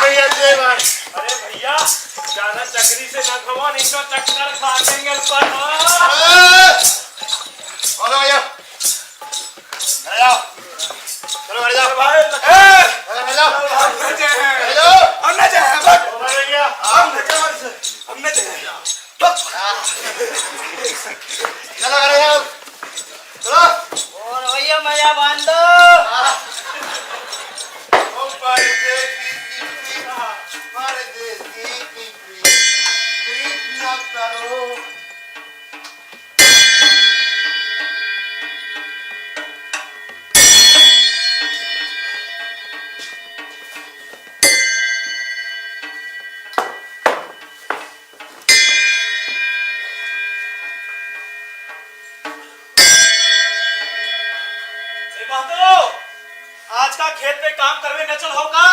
भैया जय बात। अरे भैया ज्यादा चक्री से ना खवा नहीं तो चक्कर खा देंगे पर बोलो भैया अरे जाओ चलो बैठ जाओ बैठ जाओ बैठ जाओ हमने जो है बस भैया हमने जो है चलो बैठ जाओ चलो और भैया मजा बांध दो। ओ परदेसी की प्रीत न करो। आज का खेत पे काम करवे न चल होगा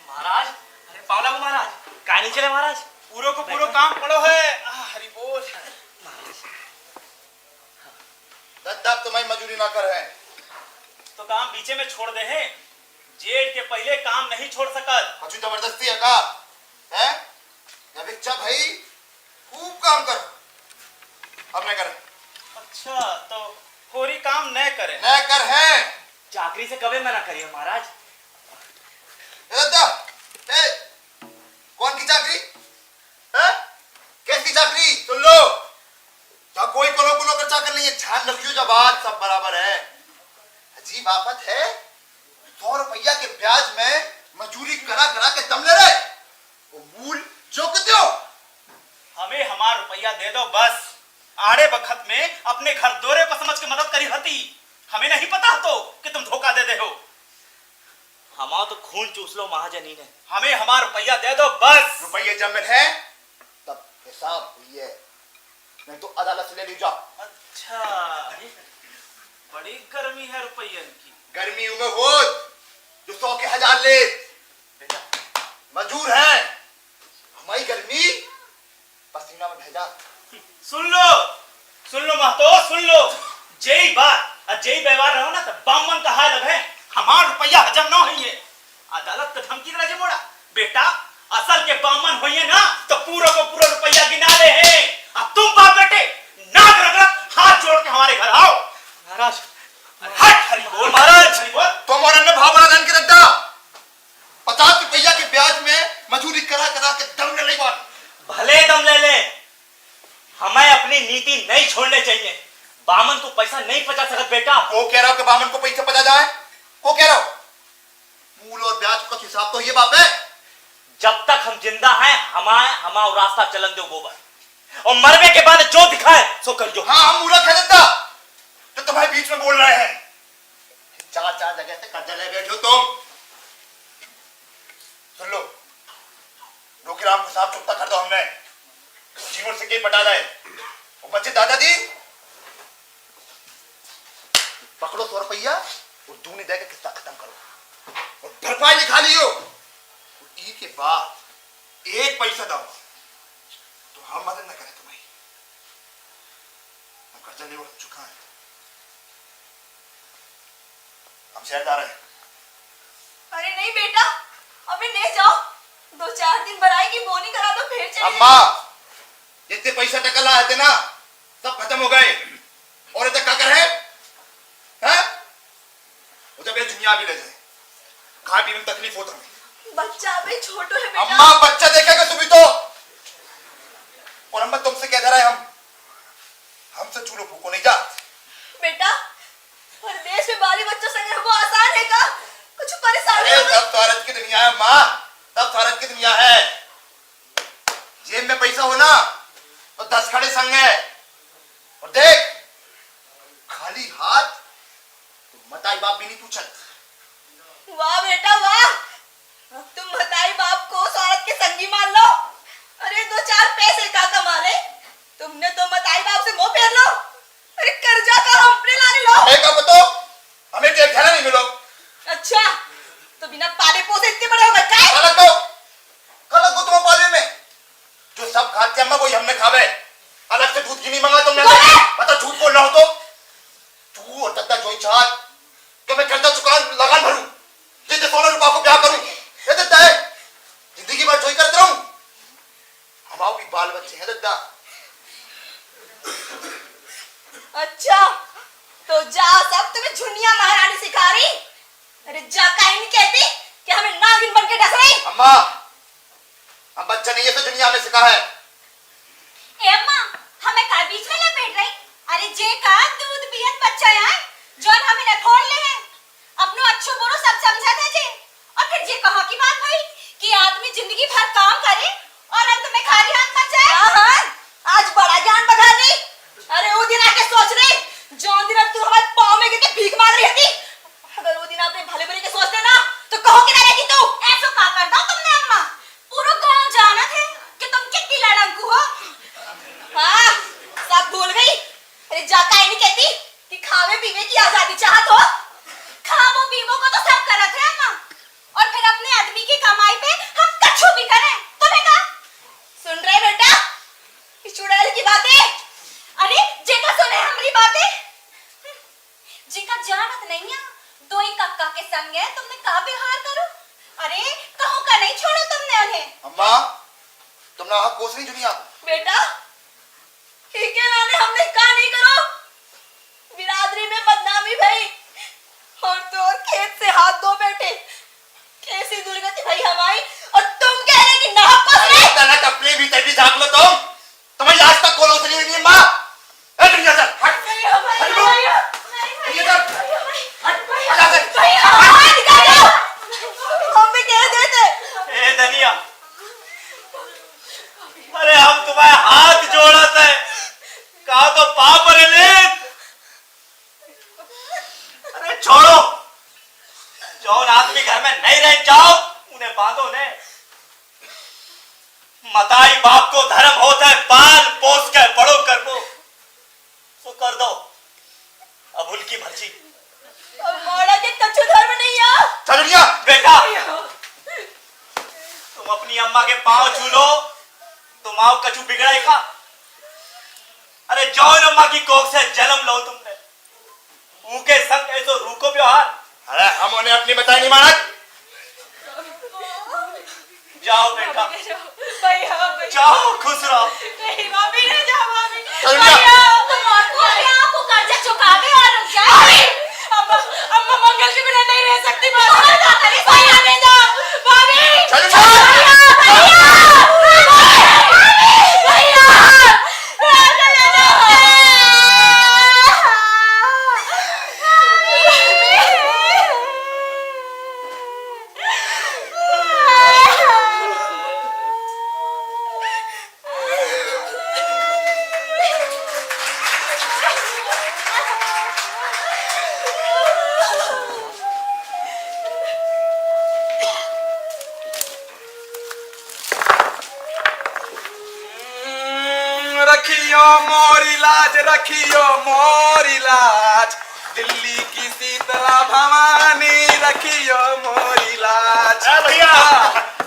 महाराज अरे पावला को महाराज काय नहीं चले महाराज पूरो को पूरो काम पड़ो है हरि बोल दत्तक तुम्हारी मजूरी ना कर है तो काम बीचे में छोड़ दे हैं जेठ के पहले काम नहीं छोड़ सकत मजूरी जबरदस्ती है का है या बिच्चा भाई खूब काम कर अब नहीं कर अच्छा तो होरी काम न करे न कर है चाकरी से कभी मना करिए महाराज। दत्ता ए कौन की चाकरी है कैसी चाकरी सुन लो जब कोई कोनो कर चाकर नहीं है ध्यान रखियो जब बात सब बराबर है अजीब आफत है 100 रुपया के ब्याज में मजूरी करा करा के दम ले रहे वो मूल जो कहते हो हमें हमारा रुपया दे दो बस आड़े बखत में अपने घर दौरे पर समझ के मदद करी हती हमें नहीं पता तो कि तुम धोखा दे हो हमारा तो खून चूस लो महाजनी ने। हमें हमारा रुपया दे दो बस रुपये जब है तब हिसाब हुई है नहीं तो अदालत से ले ली जाओ। अच्छा बड़ी गर्मी है रुपयन की गर्मी में वो जो 100 के 1000 ले मजूर है हमारी गर्मी पसीना में भेजा सुन लो महतो सुन लो जय बात और जय व्यवहार रहो ना तो बामन का हाल है हमारा रुपया हजम ना होइए अदालत का धमकी दे मोड़ा बेटा असल के बामन होइए ना तो पूरा को पूरा रुपया गिना ले हैं अब तुम बाप बेटे नाक रगड़ हाथ जोड़ के हमारे घर आओ महाराज हट हरि बोल महाराज हरि बोल तुम और अन्य भाव बड़ा धन के रद्दा 50 रुपया के ब्याज में मजूरी करा करा के दम ले ली बात भले दम ले ले हमें अपनी नीति नहीं छोड़ने चाहिए। बामन को पैसा नहीं पचा सकता बेटा। को कह रहा हो कि बामन को पैसा पचा जाए को कह रहा हो मूल और ब्याज का हिसाब तो ये बात है जब तक हम जिंदा हैं हमारा रास्ता चलन दो गोबर और मरने के बाद जो दिखाए सो कर जो। हाँ हम मूर्ख है दत्ता तो तुम्हारे बीच में बोल रहे हैं 4 जगह से कर्जा ले बैठे हो तुम सुन लो रोकीराम को साफ चुकता कर दो हमने जीवन से के पटा जाए वो बच्चे दादाजी पकड़ो 100 रुपया और दूनी दे के किस्सा खत्म करो और भरपाई लिखा लियो ई के बाद 1 पैसा दो तो हम मदद न करें तुम्हारी हम कर्जा ले चुका है हम शहर जा रहे हैं। अरे नहीं बेटा अभी नहीं जाओ 2-4 दिन बराई की बोनी करा दो फिर चले अम्मा जितने पैसा टका लाए थे ना सब खत्म हो गए और इधर क्या कर है वो जब ये दुनिया भी ले जाए खाने पीने में तकलीफ होता है बच्चा अभी छोटो है बेटा अम्मा बच्चा देखेगा तुम्हें तो और हम तुमसे कह रहे हैं हमसे चूल्हो फूको नहीं जा बेटा परदेश में बाली बच्चों संग वो आसान है का कुछ परेशानी अरे हो तब भारत की दुनिया है माँ तब भारत की दुनिया है जेब में पैसा हो ना तो 10 खड़े संग है और देख खाली हाथ तो मताई बाप भी नहीं पूछत वाह बेटा वाह अब तुम मताई बाप को उस औरत के संगी मान लो अरे 2-4 पैसे का कमा ले तुमने तो मताई बाप से मुंह फेर लो अरे कर्जा का हम पे लाने लो अरे कब तो हमें तो एक घर नहीं मिलो अच्छा तो बिना पाले पोसे इतने बड़े हो गए काय कल को तुम पाले में जो सब खाते अम्मा वही हमने खावे अलग से दूध की नहीं मंगा तुमने पता झूठ बोलना हो तो तू और दत्ता जोई चाहत तो मैं कर्जा चुका लगान भरूं जितने 16 रुपया को ब्याह करूं ये दत्ता है बाल बच्चे हैं दद्दा। अच्छा तो जा, सब तुम्हें झुनिया महारानी सिखा रही। अरे जा, कहीं नहीं कहती कि हमें नागिन बन के डस रही। अम्मा, हम बच्चा नहीं है तो दुनिया में सिखा है। ए अम्मा, हमें का बीच में लपेट रही। अरे जे का दूध पियत बच्चा है जोन हम इन्हें फोड़ ले हैं, अपनो अच्छो बुरो सब समझा दे जे। और फिर जे कहा की बात भाई कि आदमी जिंदगी भर काम करे और अंत में खाली हाथ मर जाए। हां, आज बड़ा ज्ञान बता दी। अरे वो दिन आके सोच रही जो दिन तू हमारे पाँव में गिरके भीख मांग रही थी, अगर वो दिन आपने भले बुरे के सोचते ना तो कहो कि ना रहेगी तू। ऐसा का कर दो तुमने अम्मा, पूरा गांव जाना थे कि तुम कितनी लड़ंकू हो। हाँ, सब भूल गई। अरे जाका ही नहीं कहती कि खावे पीवे की आजादी चाहत हो। खावो पीवो को तो सब करत है अम्मा, और फिर अपने आदमी की कमाई पे हम कछु भी करें। तुम्हें का सुन रहे बेटा इस चुड़ैल की बातें? अरे जेका सुने हमारी बातें, जेका जानत नहीं है दो ही कक्का के संग है, तुमने का व्यवहार करो। अरे कहूं का नहीं छोड़ो तुमने उन्हें। अम्मा, तुम ना हक कोस नहीं दुनिया। बेटा ठीक है, नाने हमने कहा नहीं करो, बिरादरी में बदनामी भई और तो और खेत से हाथ धो बैठे। कैसी दुर्गति भई हमारी, और तुम कह रहे कि ना कोस नहीं। तनक अपने भीतर भी झांक लो तुम। तुम्हें आज तक कोलों से नहीं हुई माँ। ए दुनिया चल, हट। हम भी कह देते। ए धनिया, अरे हम तुम्हारे हाथ जोड़ते हैं, कहा तो पाप रे ले। अरे छोड़ो, जौन आदमी घर में नहीं रह जाओ उन्हें बांधो ने। मताई बाप को धर्म होता है पाल पोस के बड़ो कर दो, तो कर दो। अब उनकी मर्जी। हमारा के कछु धर्म नहीं है। चल दुनिया। बेटा तुम अपनी अम्मा के पांव छू लो, तुम आओ कछु बिगड़े का। अरे जौन अम्मा की कोख से जन्म लो तुमने, उनके संग ऐसो रूको व्यवहार। अरे हम उन्हें अपनी बताई नहीं मानत। जाओ बेटा, भैया जाओ खुश रहो। नहीं भाभी, नहीं जाओ भाभी। चल भैया। भैया तुम आपको कर्जा चुका दे और रुक जाओ। अम्मा मंगल के बिना नहीं रह सकती। भैया नहीं जाओ भाभी। चल भैया। रखियो मोरी लाज, रखियो मोरी लाज, दिल्ली की शीतला भवानी रखियो मोरी लाज। भैया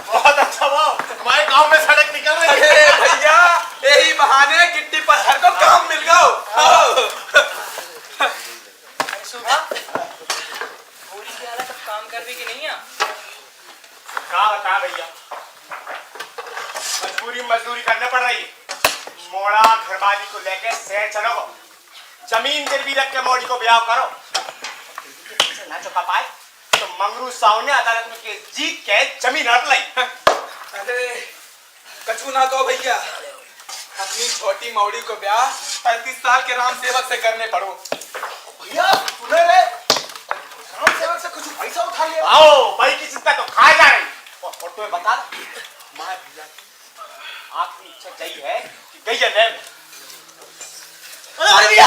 बहुत अच्छा वो हमारे गांव में सड़क निकल रही है। अरे भैया यही बहाने गिट्टी पत्थर को काम मिल गया। पूरी की हालत अब काम कर रही कि नहीं है? क्या बता भैया, मजदूरी करना पड़ रही। मोड़ा घरवाली को लेके शहर चलो, जमीन गिरवी रख के मोड़ी को ब्याह करो। ना चुका पाए तो मंगरू साहू ने अदालत में केस जीत के जमीन हट लाई। अरे कछु ना कहो भैया, अपनी छोटी मौड़ी को ब्याह 35 साल के राम सेवक से करने पड़ो। भैया सुने रे, राम सेवक से कुछ पैसा उठा लिया। आओ भाई की चिंता तो खा जा रही। और तुम्हें बता माँ भैया आपकी इच्छा यही है कि गैया ले। अरे भैया,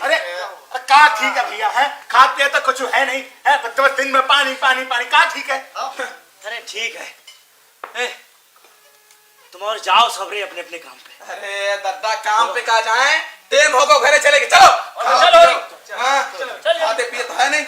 अरे का ठीक है भैया, है खाते तो कुछ है नहीं है, बस दिन में पानी पानी पानी का ठीक है। अरे ठीक है, तुम और जाओ सबरे अपने अपने काम पे। अरे दादा काम पे कहा जाए, टेम होगा घरे चले के चलो। चलो हाँ खाते पिए तो है नहीं।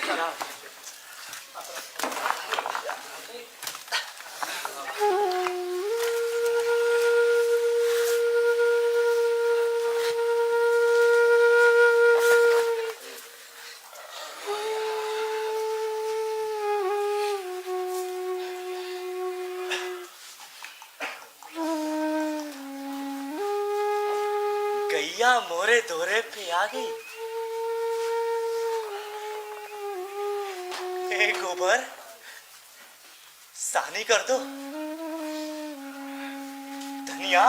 गैया मोरे दोरे पे आ गई। ए गोबर सानी कर दो। धनिया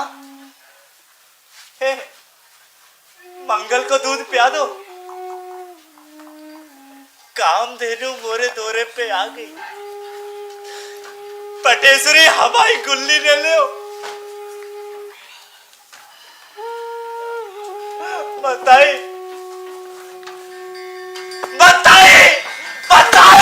मंगल को दूध पिया दो। कामधेनु मोरे दोरे पे आ गई। पटेश्वरी हमारी गुल्ली ले लो। बताई बताई बताई।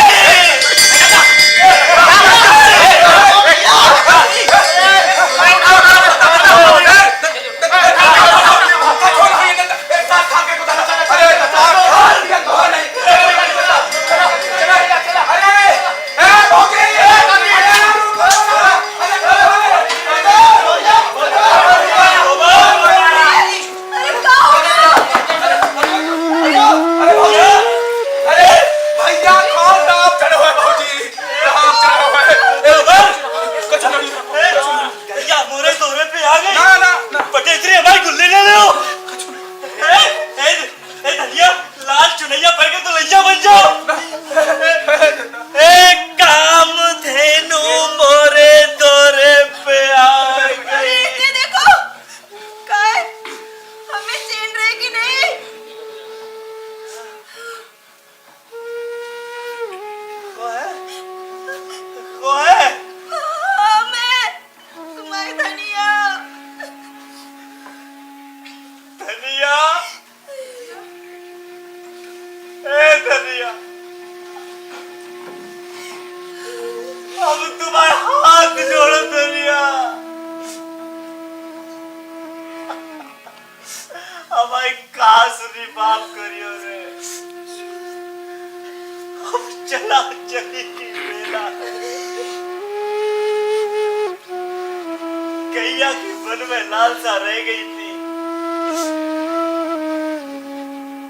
गैया की मन में लालसा रह गई थी।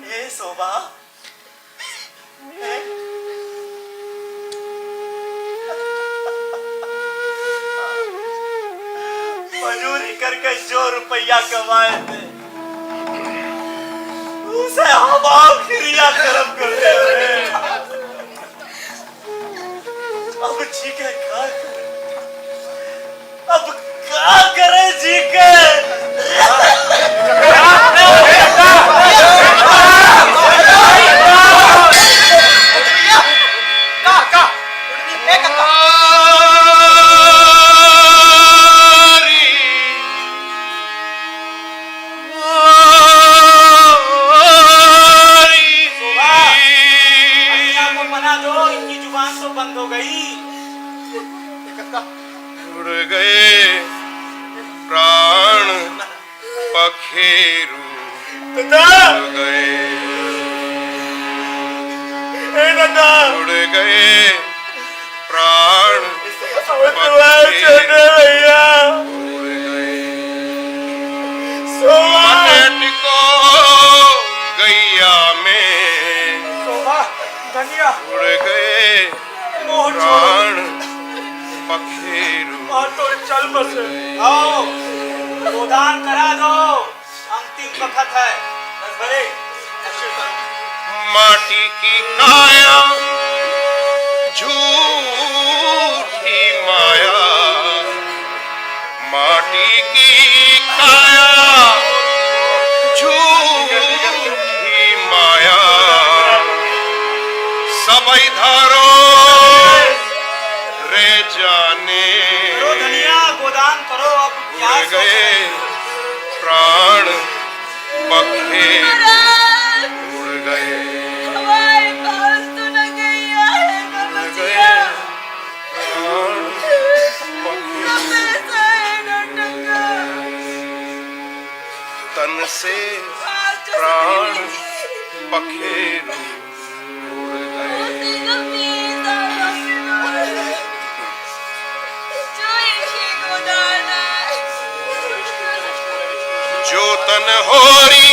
ए शोभा मजूरी करके जो रुपया कमाए थे उसे हम क्रिया कर्म करते हुए अब जी के अब क्या करे जी के। गोदान करा दो, अंतिम वक्त है। माटी की काया झूठी माया, माटी की काया झूठी माया, सब इधरो रे जाने। धनिया गोदान करो, अब क्या गए प्राण पखे उड़ गए, हमारे पास तो न गैया है न बचिया, प्राण पखे न पैसा है न टका, तन से प्राण पखेरु उड़ गए। जो तन होरी